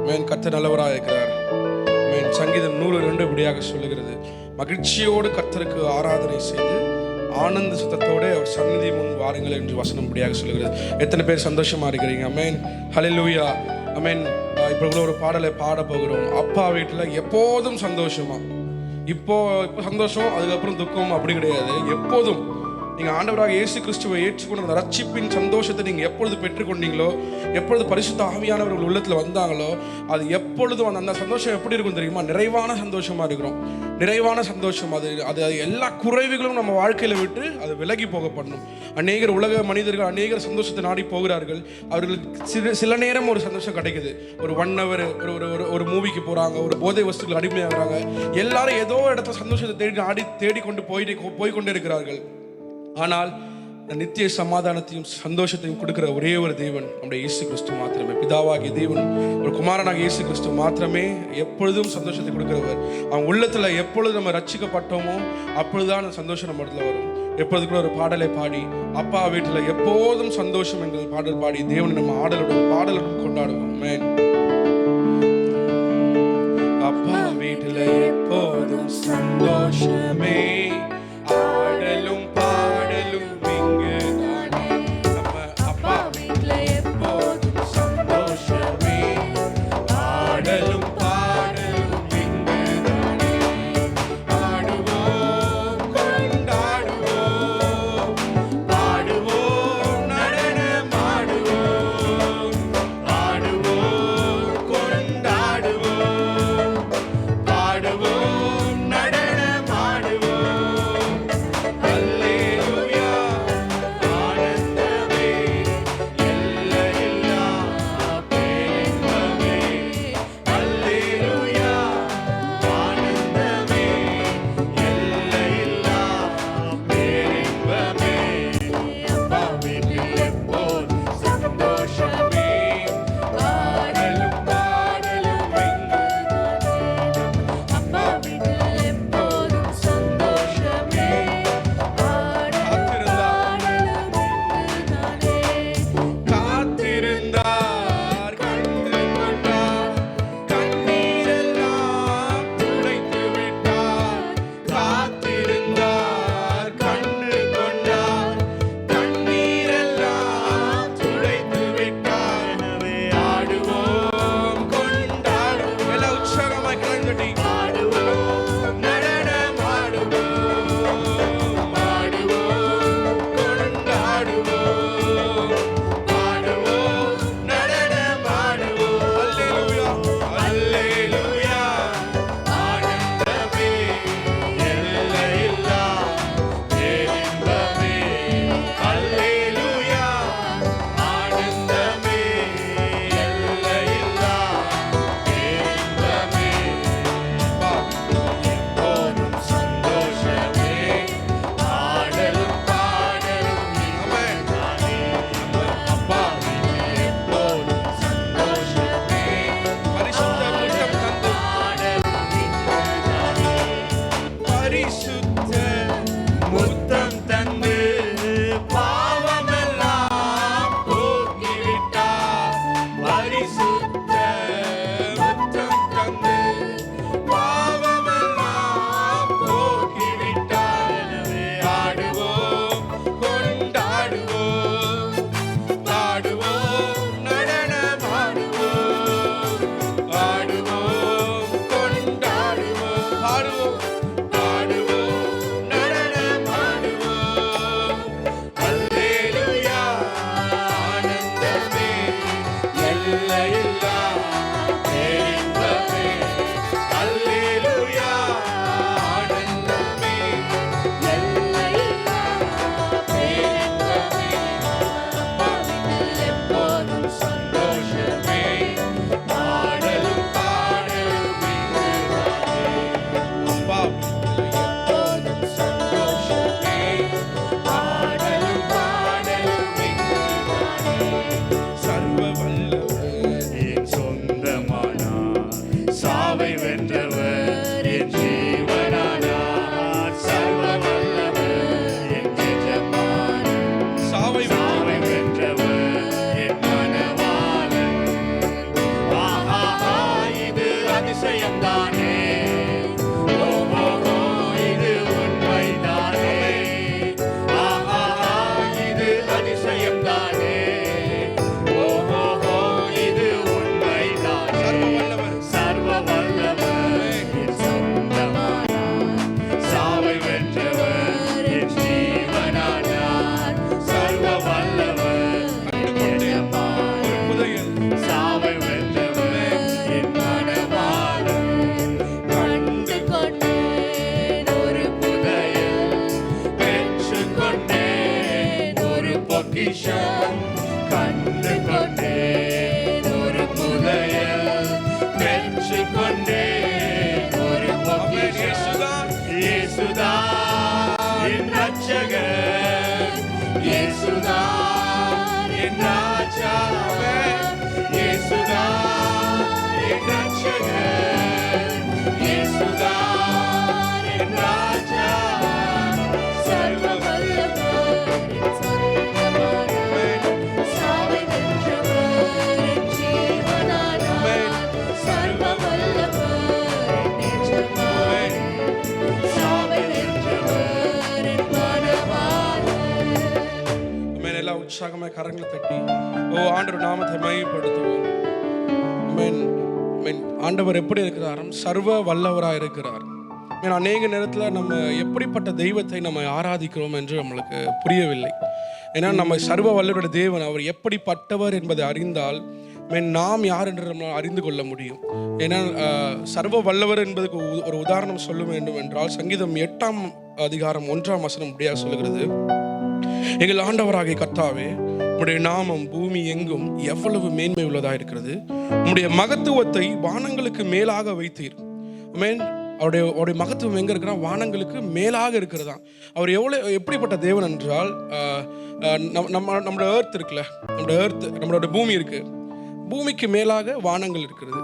Man கர்த்தர் நல்லவராக இருக்கிறார். மேன் சங்கீதம் 102 இப்படியாக சொல்லுகிறது, மகிழ்ச்சியோடு கர்த்தருக்கு ஆராதனை செய்து ஆனந்த சுத்தத்தோடு அவர் சந்நிதி முன் வாருங்கள் என்று வசனம் இப்படியாக சொல்லுகிறது. எத்தனை பேர் சந்தோஷமா இருக்கிறீங்க? அமேன், ஹல்லேலூயா, அமேன். இப்போ கூட ஒரு பாடலை பாட போகிறோம். அப்பா வீட்டில் எப்போதும் சந்தோஷமா. இப்போ சந்தோஷம், அதுக்கப்புறம் துக்கம் அப்படி கிடையாது. எப்போதும் நீங்கள் ஆண்டவராக இயேசு கிறிஸ்துவை ஏற்றுக்கொண்டு அந்த ரட்சிப்பின் சந்தோஷத்தை நீங்கள் எப்பொழுது பெற்றுக்கொண்டீங்களோ, எப்பொழுது பரிசுத்த ஆவியானவர்கள் உள்ளத்தில் வந்தாங்களோ, அது எப்பொழுதும் அந்த சந்தோஷம் எப்படி இருக்கும் தெரியுமா? நிறைவான சந்தோஷமாக இருக்கிறோம். நிறைவான சந்தோஷம். அது அது எல்லா குறைவுகளும் நம்ம வாழ்க்கையில் விட்டு அது விலகி போகப்படணும். அநேகர் உலக மனிதர்கள் அநேகர் சந்தோஷத்தை நாடி போகிறார்கள். அவர்களுக்கு சில நேரம் ஒரு சந்தோஷம் கிடைக்குது. ஒரு 1 hour ஒரு மூவிக்கு போகிறாங்க, ஒரு போதை வஸ்துக்கள் அடிமையாகிறாங்க. எல்லாரும் ஏதோ இடத்துல சந்தோஷத்தை தேடிக்கொண்டு போய்கொண்டே இருக்கிறார்கள். ஆனால் நித்திய சமாதானத்தையும் சந்தோஷத்தையும் கொடுக்கிற ஒரே ஒரு தேவன் நம்முடைய இயேசு கிறிஸ்து மாத்திரமே. பிதாவாகிய தேவன் ஒரு குமாரனாக இயேசு கிறிஸ்து மாத்திரமே எப்பொழுதும் சந்தோஷத்தை கொடுக்கிறவர். அவன் உள்ளத்துல எப்பொழுது நம்ம ரட்சிக்கப்பட்டோமோ அப்பொழுதுதான் அந்த சந்தோஷம் நம்ம இடத்துல வரும். எப்பொழுது கூட ஒரு பாடலை பாடி, அப்பா வீட்டுல எப்போதும் சந்தோஷம் என்ற பாடல் பாடி தேவனை நம்ம பாடலுடன் கொண்டாடுவோம். அப்பா வீட்டுல எப்போதும் சந்தோஷமே, ஆடலும் பாடலும் இங்கு தானே. நம்ம அப்பா வீட்டுல எப்போதும் சந்தோஷமே, ஆடலும் பாடலும் இங்கு தானே. பாடுவோம் கொண்டாடுவோம், பாடுவோம் நடனமாடுவோம், பாடுவோம் கொண்டாடுவோம், பாடுவோம் நடன உற்சாகமாய் கரங்களை தட்டி ஆண்டவர் நாமத்தை மையப்படுத்துவோம். ஆமென். ஆமென். ஆண்டவர் எப்படி இருக்கிறார்? சர்வ வல்லவராக இருக்கிறார். அநேக நேரத்தில் நம்ம எப்படிப்பட்ட தெய்வத்தை நம்ம ஆராதிக்கிறோம் என்று நம்மளுக்கு புரியவில்லை. ஏன்னா நம்ம சர்வ வல்லவருடைய தேவன் அவர் எப்படிப்பட்டவர் என்பதை அறிந்தால் நாம் யார் என்று நம்ம அறிந்து கொள்ள முடியும். ஏன்னா சர்வ வல்லவர் என்பதுக்கு ஒரு உதாரணம் சொல்ல வேண்டும் என்றால் சங்கீதம் 8ஆம் அதிகாரம் 1ஆம் வசனம் இப்படியாக சொல்லுகிறது, எங்கள் ஆண்டவராகிய கர்த்தாவே, உம்முடைய நாமம் பூமி எங்கும் எவ்வளவு மேன்மை உள்ளதாக இருக்கிறது. உம்முடைய மகத்துவத்தை வானங்களுக்கு மேலாக வைத்தீர். ஆமென். அவருடைய மகத்துவம் எங்கே இருக்கிறா? வானங்களுக்கு மேலாக இருக்கிறதா. அவர் எப்படிப்பட்ட தேவன் என்றால் நம்மளோட ஏர்த் இருக்குல்ல, நம்மளோட பூமி இருக்கு, பூமிக்கு மேலாக வானங்கள் இருக்கிறது.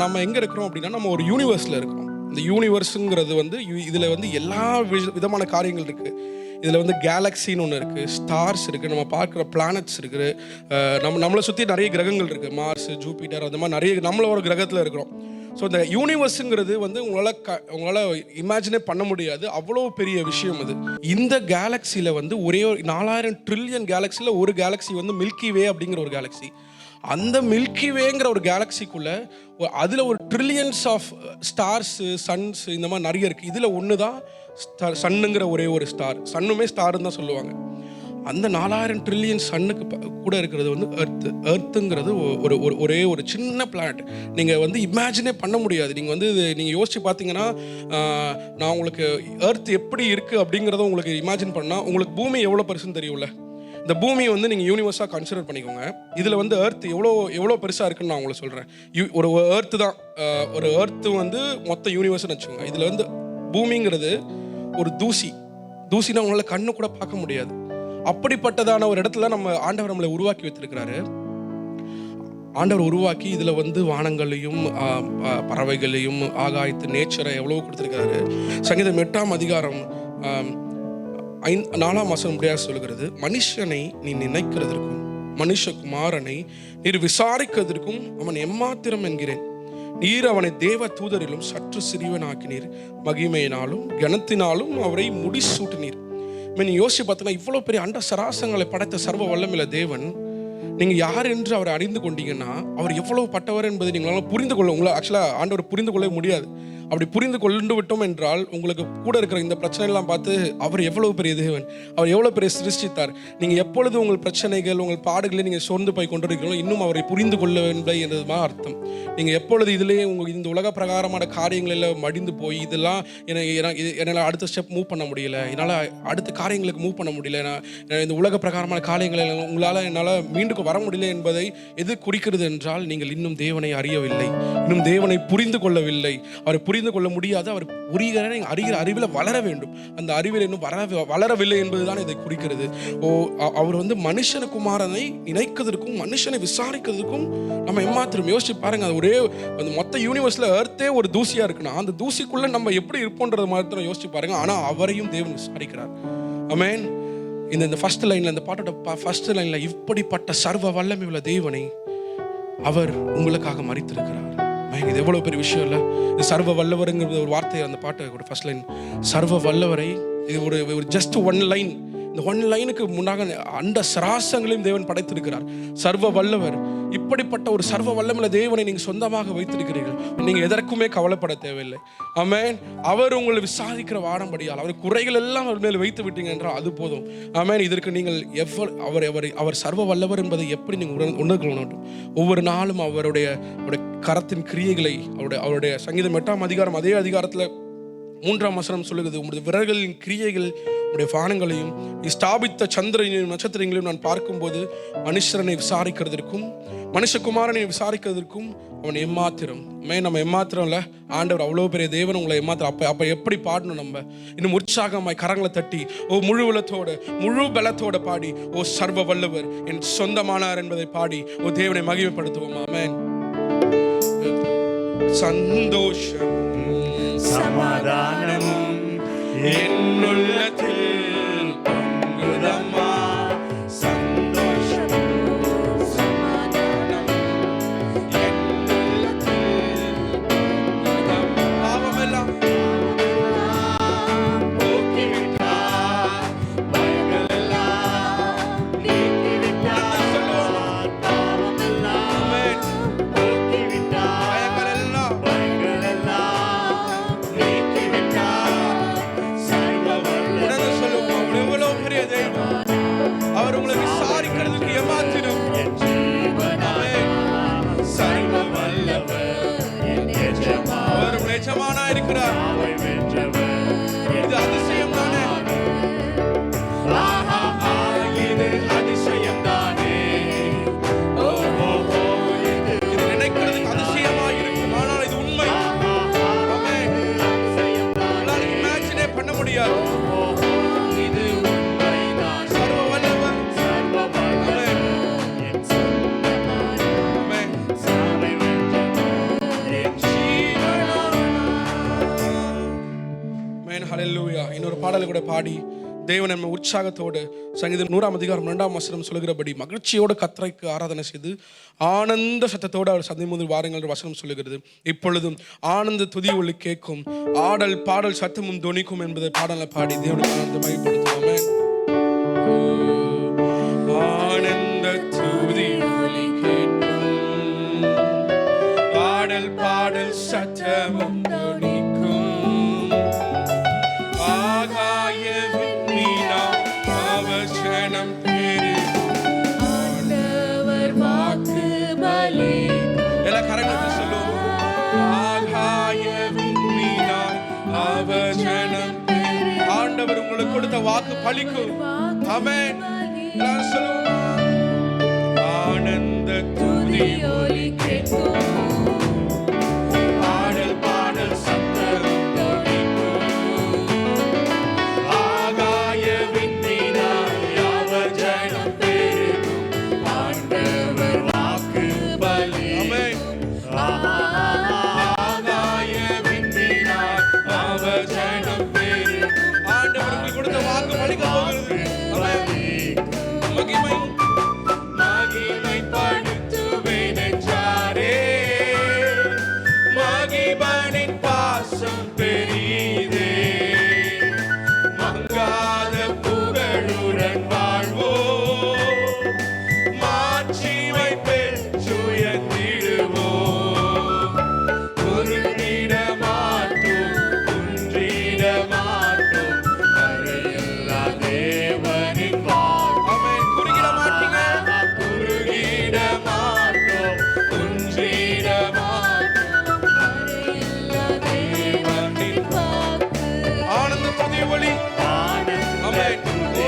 நம்ம எங்கே இருக்கிறோம் அப்படின்னா நம்ம ஒரு யூனிவர்ஸில் இருக்கிறோம். இந்த யூனிவர்ஸுங்கிறது இதில் எல்லா விதமான காரியங்கள் இருக்குது. இதில் கேலக்சின்னு ஒன்று இருக்குது, ஸ்டார்ஸ் இருக்குது, நம்ம பார்க்குற பிளானட்ஸ் இருக்குது, நம்மளை சுற்றி நிறைய கிரகங்கள் இருக்குது, மார்ஸ், ஜூபிட்டர், அந்த மாதிரி நிறைய நம்மள ஒரு கிரகத்தில் இருக்கிறோம். ஸோ இந்த யூனிவர்ஸுங்கிறது உங்களால் இமேஜினே பண்ண முடியாது, அவ்வளோ பெரிய விஷயம் அது. இந்த கேலக்சியில் ஒரே ஒரு 4000 ட்ரில்லியன் கேலக்சியில் ஒரு கேலக்சி மில்கி வே அப்படிங்கிற ஒரு கேலக்சி. அந்த மில்கி வேங்கிற ஒரு கேலக்சிக்குள்ளே அதில் ஒரு ட்ரில்லியன்ஸ் ஆஃப் ஸ்டார்ஸு, சன்ஸ், இந்த மாதிரி நிறைய இருக்குது. இதில் ஒன்று தான் சன்னுங்கிற ஒரே ஒரு ஸ்டார். சன்னுமே ஸ்டாருன்னு தான் சொல்லுவாங்க. அந்த 4000 ட்ரில்லியன் சன்னுக்கு கூட இருக்கிறது எர்த்துங்கிறது ஒரே ஒரு சின்ன பிளானட். நீங்கள் இமேஜினே பண்ண முடியாது. நீங்கள் யோசிச்சு பார்த்தீங்கன்னா, நான் உங்களுக்கு எர்த் எப்படி இருக்குது அப்படிங்கிறத உங்களுக்கு இமேஜின் பண்ணால் உங்களுக்கு பூமி எவ்வளோ பெருசுன்னு தெரியும்ல. இந்த பூமியை நீங்கள் யூனிவர்ஸாக கன்சிடர் பண்ணிக்கோங்க. இதில் எர்த் எவ்வளோ பெருசாக இருக்குன்னு நான் உங்களுக்கு சொல்கிறேன். ஒரு எர்த்து தான், ஒரு எர்த்து மொத்த யூனிவர்ஸ்னு வச்சுக்கோங்க. இதில் பூமிங்கிறது ஒரு தூசினா உங்களால் கண்ணு கூட பார்க்க முடியாது. அப்படிப்பட்டதான ஒரு இடத்துல நம்ம ஆண்டவர் நம்மளை உருவாக்கி வைத்திருக்கிறாரு. ஆண்டவர் உருவாக்கி இதில் வானங்களையும் பறவைகளையும் ஆகாயத்து நேச்சரை எவ்வளோ கொடுத்துருக்கிறாரு. சங்கீதம் 8ஆம் அதிகாரம் 4ஆம் வசனம் இப்படியாக சொல்லுகிறது, மனுஷனை நீ நினைக்கிறதற்கும் மனுஷகுமாரனை நீர் விசாரிக்கிறதற்கும் அவன் எம்மாத்திரம் என்கிறேன். நீர் அவனை தேவ தூதரிலும் சற்று சிறியவனாக்கினீர், மகிமையினாலும் கனத்தினாலும் அவரை முடிசூட்டினீர். யோசிச்சு பார்த்தீங்கன்னா, இவ்வளோ பெரிய அண்ட சராசங்களை படைத்த சர்வ வல்லமையுள்ள தேவன், நீங்கள் யார் என்று அவரை அறிந்து கொண்டீங்கன்னா அவர் எவ்வளவு பட்டவர் என்பதை நீங்களால் புரிந்து கொள்ள ஆக்சுவலாக ஆண்டவர் புரிந்து கொள்ள முடியாது. அப்படி புரிந்து கொண்டு விட்டோம் என்றால் உங்களுக்கு கூட இருக்கிற இந்த பிரச்சனைலாம் பார்த்து அவர் எவ்வளவு பெரிய தேவன், அவர் எவ்வளோ பெரிய சிருஷ்டித்தார். நீங்கள் எப்பொழுது உங்கள் பிரச்சனைகள், உங்கள் பாடுகளை நீங்கள் சோர்ந்து போய் கொண்டிருக்கிறீங்களோ இன்னும் அவரை புரிந்து கொள்ளவில்லை என்றதுமா அர்த்தம். நீங்கள் எப்பொழுது இதிலேயே இந்த உலக பிரகாரமான காரியங்களில் மடிந்து போய் இதெல்லாம் என்னால் அடுத்த ஸ்டெப் மூவ் பண்ண முடியல, என்னால் அடுத்த காரியங்களுக்கு மூவ் பண்ண முடியல, இந்த உலக பிரகாரமான காரியங்களை என்னால் மீண்டும் வர முடியல என்பதை எது குறிக்கிறது என்றால் நீங்கள் இன்னும் தேவனை அறியவில்லை, இன்னும் தேவனை புரிந்து கொள்ளவில்லை. அவரை புரிந்து கொள்ள முடியாது. அவர் அறிகிற அறிவில் வளர வேண்டும். அந்த அறிவில் இன்னும் வளரவில்லை என்பதுதான் இதை குறிக்கிறது. அவர் மனுஷனுக்குமாரனை நினைக்கிறதுக்கும் மனுஷனை விசாரிக்கிறதுக்கும் நம்ம எம்மாத்திரம் யோசிச்சு பாருங்க. அது ஒரே அந்த மொத்த யூனிவர்ஸ்ல எர்த்தே ஒரு தூசியா இருக்குன்னா அந்த தூசிக்குள்ள நம்ம எப்படி இருப்போன்றது மாத்திரம் யோசிச்சு பாருங்க. ஆனா அவரையும் தேவன் விசாரிக்கிறார். ஆமென். இந்த ஃபர்ஸ்ட் லைன்ல, இந்த பாட்டோட ஃபர்ஸ்ட் லைன்ல, இப்படிப்பட்ட சர்வ வல்லமை உள்ள தேவனை அவர் உங்களுக்காக மரித்திருக்கிறார். இது எவ்வளவு பெரிய விஷயம் இல்லை? இது சர்வ வல்லவருங்கிற ஒரு வார்த்தை அந்த பாட்டு ஃபர்ஸ்ட் லைன், சர்வ வல்லவரை. இது ஒரு ஜஸ்ட் ஒன் லைன். இந்த ஒன் லைனுக்கு முன்னாக அண்ட சராசங்களையும் தேவன் படைத்திருக்கிறார். சர்வ வல்லவர். இப்படிப்பட்ட ஒரு சர்வ வல்லமுள்ள தேவனை நீங்கள் சொந்தமாக வைத்திருக்கிறீர்கள். நீங்கள் எதற்குமே கவலைப்பட தேவையில்லை. ஆமென். அவர் உங்களை விசாரிக்கிற வாடம்படியால் அவர் குறைகள் எல்லாம் அவர் மேல் வைத்து விட்டீங்க என்றால் அது போதும். ஆமென். இதற்கு நீங்கள் அவர் சர்வ வல்லவர் என்பதை எப்படி நீங்கள் உணர்ந்து வேண்டும். ஒவ்வொரு நாளும் அவருடைய கரத்தின் கிரியைகளை அவருடைய சங்கீதம் 8ஆம் அதிகாரம் அதே அதிகாரத்தில் 3ஆம் வசனம் சொல்லுகிறது, உங்களுடைய விரல்களின் கிரியைகள் உடைய வானங்களையும் ஸ்தாபித்த சந்திரனையும் நட்சத்திரங்களையும் நான் பார்க்கும்போது மனுஷரனை விசாரிக்கிறதற்கும் மனுஷகுமாரனை விசாரிக்கிறதற்கும் அவன் எம்மாத்திரம். நம்ம எம்மாத்திரம் இல்லை, ஆண்டவர் அவ்வளோ பெரிய தேவன் உங்களை எம்மாத்திரம். அப்போ எப்படி பாடணும்? நம்ம இன்னும் உற்சாகமாய் கரங்களை தட்டி முழு உலத்தோட முழு பலத்தோட பாடி சர்வ வல்லவர் என் சொந்தமானார் என்பதை பாடி தேவனை மகிமைப்படுத்துவோம். ஆமென். சந்தோஷம் சமாதானமும் என்னுள்ளத்தில் பொங்குதம்மா. சந்தோஷமும் சமாதானமும் என்னுள்ளத்தில் பொங்குதம்மா. பாவமெல்லாம் போக்கிவிட்டார், பயங்களெல்லாம் நீக்கிவிட்டார். இருக்கிறார். இது அதிசயம் தானே? இது அதிசயம் தானே. இது நினைக்கிறதுக்கு அதிசயமா இருக்கும், ஆனால் இது உண்மை. ஆமென். உங்களால இமேஜினே பண்ண முடியாது. இது உண்மைதான். சர்வ வல்லவர். சர்வவல்லவர் என் சொந்தமான ஆமென். சாவை வென்றவர் என் ஆமென். ஹல்லேலூயா. இன்னொரு பாடலை கூட பாடி தேவன் நம்ம உற்சாகத்தோடு சங்கீதம் 100 அதிகாரம் 2 சொல்லுகிறபடி மகிழ்ச்சியோடு கர்த்தருக்கு ஆராதனை செய்து ஆனந்த சத்தத்தோடு அவர் சந்திமுதல் வாருங்கள் என்று வசனம் சொல்லுகிறது. இப்பொழுதும் ஆனந்த துதி ஒலி கேட்கும், ஆடல் பாடல் சத்தமும் தொனிக்கும் என்பதை பாடலை பாடி தேவனுக்கு ஆனந்த மையப்படுத்துவோமே. ஆனந்த துதி ஒலி கேட்கும், ஆடல் பாடல் சத்தமும் தொனிக்கும், ஆகாய விண்மீனாம் அவசனம் பெருகும், ஆண்டவர் வாக்கு பலிக்கும். எல்லாம் கரங்களை சொல்லுவோம். ஆகாய விண்மீனாம் அவசனம் பெருகும். ஆண்டவர் உங்களுக்கு கொடுத்த வாக்கு பலிக்கும். ஆமென். எல்லாரும் சொல்லுவோம். ஆனந்த துதி ஒலி கேட்கும், ஆடல் பாடல் சத்தம் தொனிக்கும், ஆகாய விண்மீனாய் அவர் ஜனம் பெருகும், ஆண்டவர் வாக்கு ஆமென். ஆகாய விண்மீனாய் அவர் ஜனம் பெருகும். ஆண்டவர் உங்களுக்கு கொடுத்த வாக்கு பலிக்க போகிறது. ஆமென். மகிமை மகிமைப்படுத்துவேன் என்றாரே, மகிபனின் பாசம் பெரிதே, மங்காத புகழுடன் வாழ்வோ, மாட்சிமை பெற்றுயர்ந்திடுவோ, குறுகிட மாட்டோம் குன்றிட மாட்டோம், வரையில்லா தேவனின் வாக்கு. ஆமென். குறுகிட மாட்டீங்க, குறுகிட மாட்டோம், குன்றிட மாட்டோம், வரையில்லா தேவனின் வாக்கு. ஆனந்த துதி ஒலி. ஆமென். ஓ,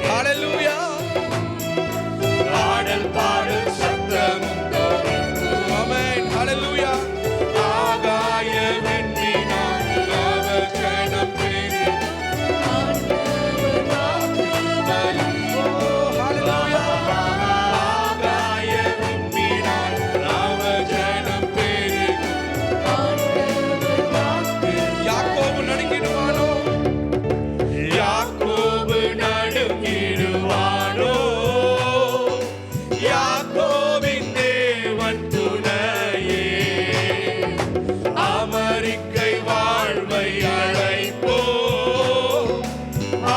ஹல்லேலூயா. ஆடல் பாடல் சத்தமும் தொனிக்கும், ஆமென். ஹல்லேலூயா. ஆகாய விண்மீனாய் அவர் ஜனம் பெருகும். ஆண்டவர் வாக்கு பலிக்கும். ஓ, ஹல்லேலூயா. ஆகாய விண்மீனாய் அவர் ஜனம் பெருகும். ஆண்டவர் வாக்கு யாக்கோபு நடுங்கிடுவானோ, யாக்கோபு நடுங்கிடுவானோ, யாக்கோபின் தேவன் துணையே, அமெரிக்கை வாழ்வை அழைப்போ,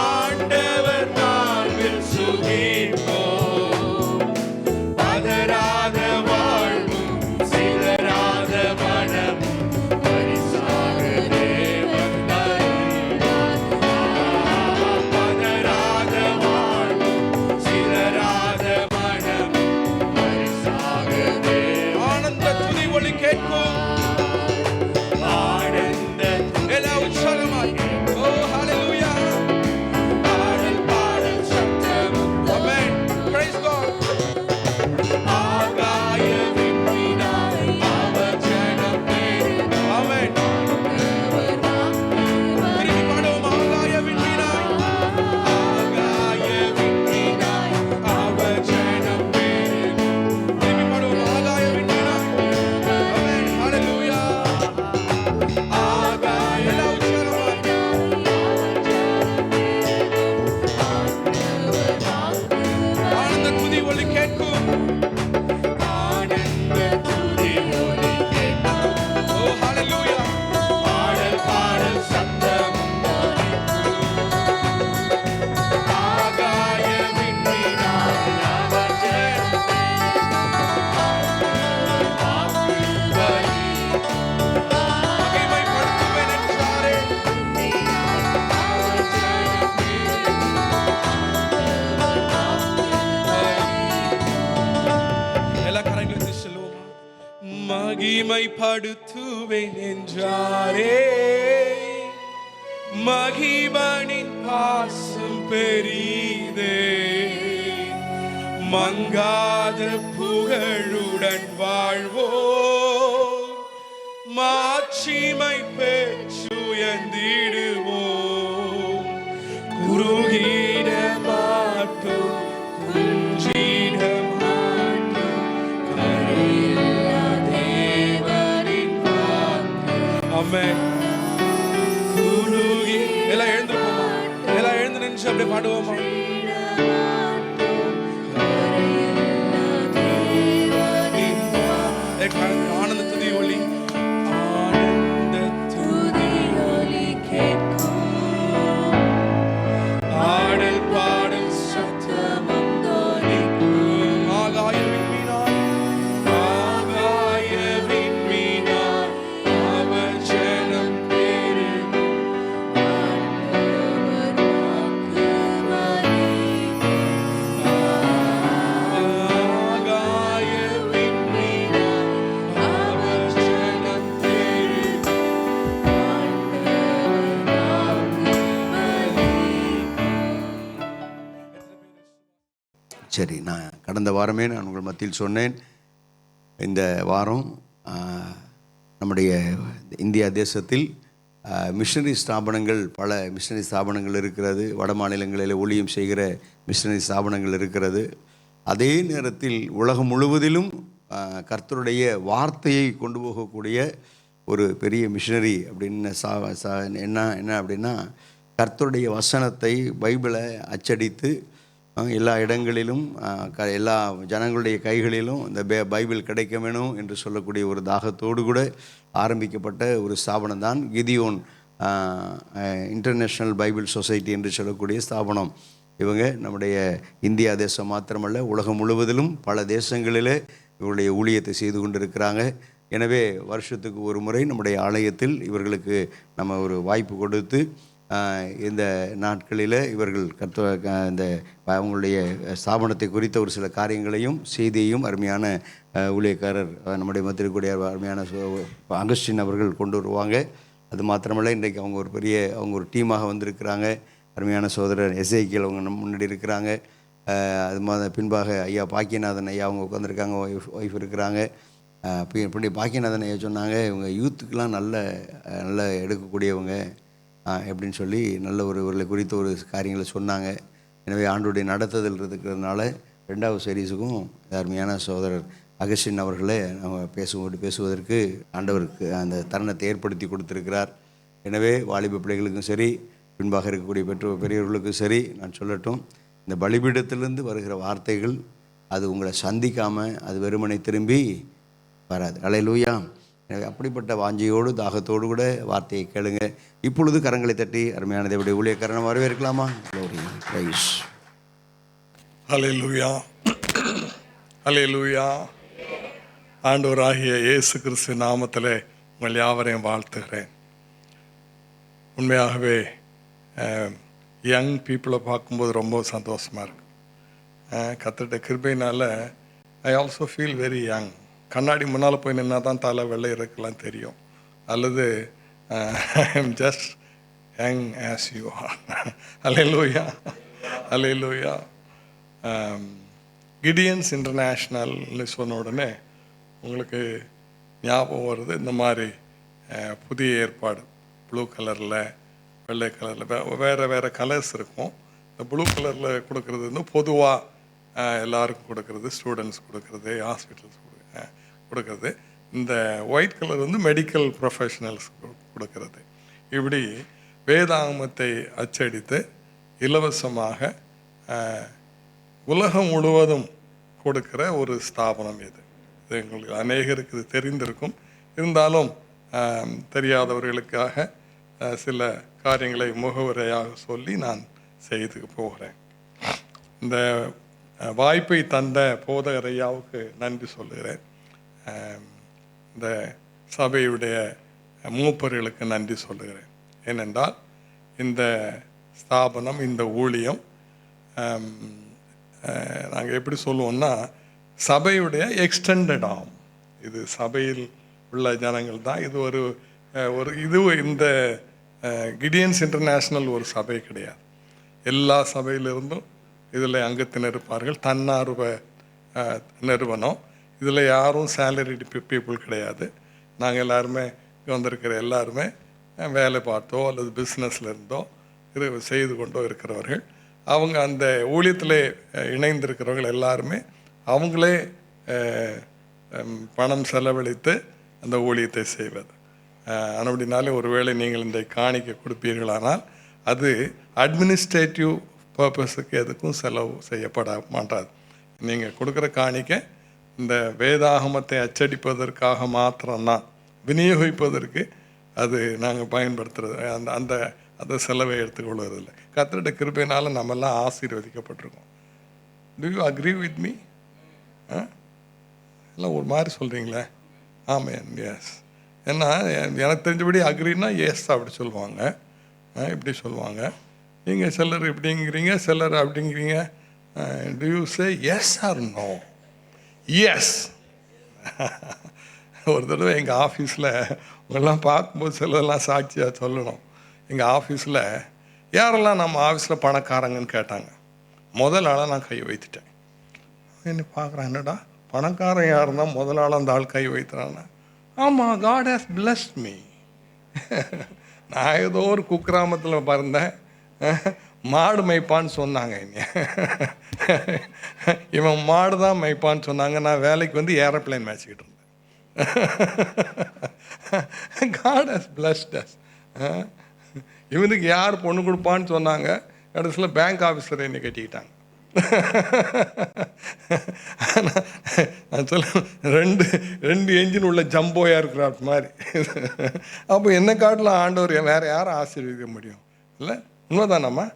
ஆண்டவர் வாழ்வில் சுகிப்போ, பதறாத வாழ்வும் சிதறாத மனமும் பரிசாக தேவன் தருவார். பதறாத வாழ்வும் சிதறாத மனமும் பரிசாக தேவன். ஆனந்த துதி ஒலி கேட்கும். ஆனந்த எல்லா உற்சாகமாய். ஓ, ஹல்லேலூயா. ஆடல் பாடல் சத்தமும் ஆமென். Praise God. ஆகாய விண்மீனாய் அவர் ஜனம் பெருகும். ஆமென். ஆண்டவர் வாக்கு திருப்பி பாடுவோம். ஆகாய விண்மீனாய் ஆகாய விண்மீனாய் அவர் ஜனம் பெருகும். திருப்பி பாடுவோம். ஆகாய விண்மீனாய். ஆமென். மகிமைப்படுத்துவேன் என்றாரே. மகிமனின் பாசம் பெரிதே, மங்காத புகழுடன் வாழ்வோ, மாட்சிமை பெற்றுயர்ந்திடுவோம். குறுகிட மாட்டோம், குன்றிட மாட்டோம், கரையில்லா தேவனின் வாக்கு. ஆமென். குறுகி எல்லாம் எழுந்துருப்போமா? எல்லாம் எழுந்து நின்று அப்படியே பாடுவோமா? ஆனந்த துதி ஒளி, ஆனந்த துதி ஒளி கேட்கும், ஆடல் பாடல் சத்தமும் தொனிக்கும். ஆகாய விண்மீனாய், ஆகாய விண்மீனாய் அவர் ஜனம் பெருகும். ஆகாய விண்மீனாய் அவர் ஜனம் சரி, நான் கடந்த வாரமே நான் உங்கள் மத்தியில் சொன்னேன். இந்த வாரம் நம்முடைய இந்தியா தேசத்தில் மிஷனரி ஸ்தாபனங்கள், பல மிஷனரி ஸ்தாபனங்கள் இருக்கிறது. வட மாநிலங்களில் ஊழியம் செய்கிற மிஷனரி ஸ்தாபனங்கள் இருக்கிறது. அதே நேரத்தில் உலகம் முழுவதிலும் கர்த்தருடைய வார்த்தையை கொண்டு போகக்கூடிய ஒரு பெரிய மிஷனரி அப்படின்னு என்ன அப்படின்னா, கர்த்தருடைய வசனத்தை, பைபிளை அச்சடித்து எல்லா இடங்களிலும் எல்லா ஜனங்களுடைய கைகளிலும் இந்த பைபிள் கிடைக்க வேணும் என்று சொல்லக்கூடிய ஒரு தாகத்தோடு கூட ஆரம்பிக்கப்பட்ட ஒரு ஸ்தாபனம் தான் கிதியோன் இன்டர்நேஷ்னல் பைபிள் சொசைட்டி என்று சொல்லக்கூடிய ஸ்தாபனம். இவங்க நம்முடைய இந்தியா தேசம் மாத்திரமல்ல, உலகம் முழுவதிலும் பல தேசங்களிலே இவருடைய ஊழியத்தை செய்து கொண்டிருக்கிறாங்க. எனவே வருஷத்துக்கு ஒரு முறை நம்முடைய ஆலயத்தில் இவர்களுக்கு நம்ம ஒரு வாய்ப்பு கொடுத்து இந்த நாட்களில் இவர்கள் இந்த அவங்களுடைய ஸ்தாபனத்தை குறித்த ஒரு சில காரியங்களையும் செய்தியையும் அருமையான ஊழியக்காரர் நம்முடைய மத்திருக்கூடிய அருமையான அகஸ்டின் அவர்கள் கொண்டு வருவாங்க. அது மாத்திரமல்ல, இன்றைக்கு அவங்க ஒரு டீமாக வந்திருக்கிறாங்க. அருமையான சகோதரர் எஸ்ஐக்கியல் அவங்க நம்ம முன்னாடி இருக்கிறாங்க. அது பின்பாக ஐயா பாக்கியநாதன் ஐயா அவங்க உட்காந்துருக்காங்க, ஒய்ஃப் இருக்கிறாங்க. இப்படி பாக்கியநாதன் ஐயா சொன்னாங்க, இவங்க யூத்துக்கெலாம் நல்ல எடுக்கக்கூடியவங்க எப்படின்னு சொல்லி நல்ல இவர்களை குறித்த ஒரு காரியங்களை சொன்னாங்க. எனவே ஆண்டுடைய நடத்துதல் இருக்கிறதுனால 2வது சீரீஸுக்கும் அருமையான சகோதரர் அகஸ்டின் அவர்களை நம்ம பேசுவதற்கு ஆண்டவருக்கு அந்த தருணத்தை ஏற்படுத்தி கொடுத்திருக்கிறார். எனவே வாலிப பிள்ளைகளுக்கும் சரி, பின்பாக இருக்கக்கூடிய பெரியவர்களுக்கும் சரி நான் சொல்லட்டும், இந்த பலிபீடத்திலிருந்து வருகிற வார்த்தைகள் அது உங்களை சந்திக்காமல் அது வெறுமனை திரும்பி வராது. அல்லேலூயா. எனவே அப்படிப்பட்ட வாஞ்சையோடு தாகத்தோடு கூட வார்த்தையை கேளுங்க. இப்பொழுது கரங்களை தட்டி அருமையான தேவனுடைய ஊழியக்காரனை வரவேற்கலாமா? அல்லேலூயா, அல்லேலூயா. ஆண்டவராகிய இயேசு கிறிஸ்து நாமத்தில் உங்கள் யாவரையும் வாழ்த்துகிறேன். உண்மையாகவே யங் பீப்புளை பார்க்கும்போது ரொம்ப சந்தோஷமாக இருக்கு. கர்த்தருடைய கிருபையினால் I also feel very young. கண்ணாடி முன்னால் போய் நின்னா தான் தலை வெள்ளை இருக்கலாம் தெரியும், அல்லது I am just young as you are. Hallelujah, hallelujah. Gideons இன்டர்நேஷ்னல்னு சொன்ன உடனே உங்களுக்கு ஞாபகம் வருது இந்த மாதிரி புதிய ஏற்பாடு, ப்ளூ கலரில், வெள்ளை கலரில், வேறு கலர்ஸ் இருக்கும். இந்த ப்ளூ கலரில் கொடுக்கறது வந்து பொதுவாக எல்லாருக்கும் கொடுக்கறது, ஸ்டூடெண்ட்ஸ் கொடுக்கறது, ஹாஸ்பிட்டல்ஸ் கொடுக்கறது. இந்த ஒயிட் கலர் வந்து மெடிக்கல் ப்ரொஃபஷனல்ஸ் கொடுக்கறது. இப்படி வேதாகமத்தை அச்சடித்து இலவசமாக உலகம் முழுவதும் கொடுக்கிற ஒரு ஸ்தாபனம் இது. எங்களுக்கு அநேகருக்கு இது தெரிந்திருக்கும். இருந்தாலும் தெரியாதவர்களுக்காக சில காரியங்களை முகவுரையாக சொல்லி நான் செய்து போகிறேன். இந்த வாய்ப்பை தந்த போதகர் ஐயாவுக்கு நன்றி சொல்லுகிறேன். இந்த சபையுடைய மூப்பர்களுக்கு நன்றி சொல்லுகிறேன். ஏனென்றால் இந்த ஸ்தாபனம், இந்த ஊழியம் நாங்கள் எப்படி சொல்லுவோம்னா சபையுடைய எக்ஸ்டெண்டட் ஆம். இது சபையில் உள்ள ஜனங்கள் தான். இது ஒரு இந்த கிடியன்ஸ் இன்டர்நேஷ்னல் ஒரு சபை கிடையாது. எல்லா சபையிலிருந்தும் இதில் அங்கத்தினர் இருப்பார்கள். தன்னார்வ நிறுவனம். இதில் யாரும் சேலரிடு பீப்புள் கிடையாது. நாங்கள் எல்லாருமே வந்திருக்கிற எல்லாருமே வேலை பார்த்தோ அல்லது பிஸ்னஸில் இருந்தோ செய்து கொண்டோ இருக்கிறவர்கள். அவங்க அந்த ஊழியத்தில் இணைந்திருக்கிறவர்கள் எல்லாருமே அவங்களே பணம் செலவழித்து அந்த ஊழியத்தை செய்வது. அப்படினாலே ஒருவேளை நீங்கள் இந்த காணிக்கை கொடுப்பீர்களானால் அது அட்மினிஸ்ட்ரேட்டிவ் பர்பஸுக்கு எதுக்கும் செலவு செய்யப்பட மாட்டாது. நீங்கள் கொடுக்குற காணிக்கை இந்த வேதாகமத்தை அச்சடிப்பதற்காக மாத்திரம்தான், விநியோகிப்பதற்கு அது நாங்கள் பயன்படுத்துறது. அந்த செலவை எடுத்துக்கொள்வதில்லை. கர்த்தருடைய கிருபையினால நம்மெல்லாம் ஆசீர்வதிக்கப்பட்டிருக்கோம். Do you agree with me? எல்லாம் ஒரு மாதிரி சொல்கிறீங்களே. ஆமாம், எஸ். ஏன்னா எனக்கு தெரிஞ்சபடி அக்ரின்னா எஸ் அப்படி சொல்லுவாங்க, இப்படி சொல்லுவாங்க. நீங்கள் சிலர் இப்படிங்கிறீங்க, சிலர் அப்படிங்கிறீங்க. Do you say yes or no? Yes. ஒரு தடவை எங்கள் ஆஃபீஸில் உங்களெல்லாம் பார்க்கும்போது சிலர்லாம் சாட்சியாக சொல்லணும். எங்கள் ஆஃபீஸில் யாரெல்லாம் நம்ம ஆஃபீஸில் பணக்காரங்கன்னு கேட்டாங்க. முதல் ஆளாக நான் கை வைத்துட்டேன். என்ன பார்க்குறேன், என்னடா பணக்காரன் யாருன்னா முதல் ஆளாக அந்த ஆள் கை வைத்துறான்னா, ஆமாம், God has blessed me. நான் ஏதோ ஒரு குக்கிராமத்தில் பிறந்தேன், மாடு மேய்ப்பான்னு சொன்னாங்க. இவன் மாடு தான் மேய்ப்பான்னு சொன்னாங்க. நான் வேலைக்கு வந்து ஏரோப்ளேன் மேய்ச்சிக்கிட்டு இருந்தேன். God has blessed us. இவனுக்கு யார் பொண்ணு கொடுப்பான்னு சொன்னாங்க. கடைசியில் பேங்க் ஆஃபீஸர் என்னை கட்டிக்கிட்டாங்க. நான் சொல்ல ரெண்டு என்ஜின் உள்ள ஜம்போ ஏர்கிராஃப்ட் மாதிரி. அப்போ என்ன காட்டில் ஆண்டவர் வேற யாரும் ஆசீர்வதிக்க முடியும்? இல்லை, உண்மைதானம்மா?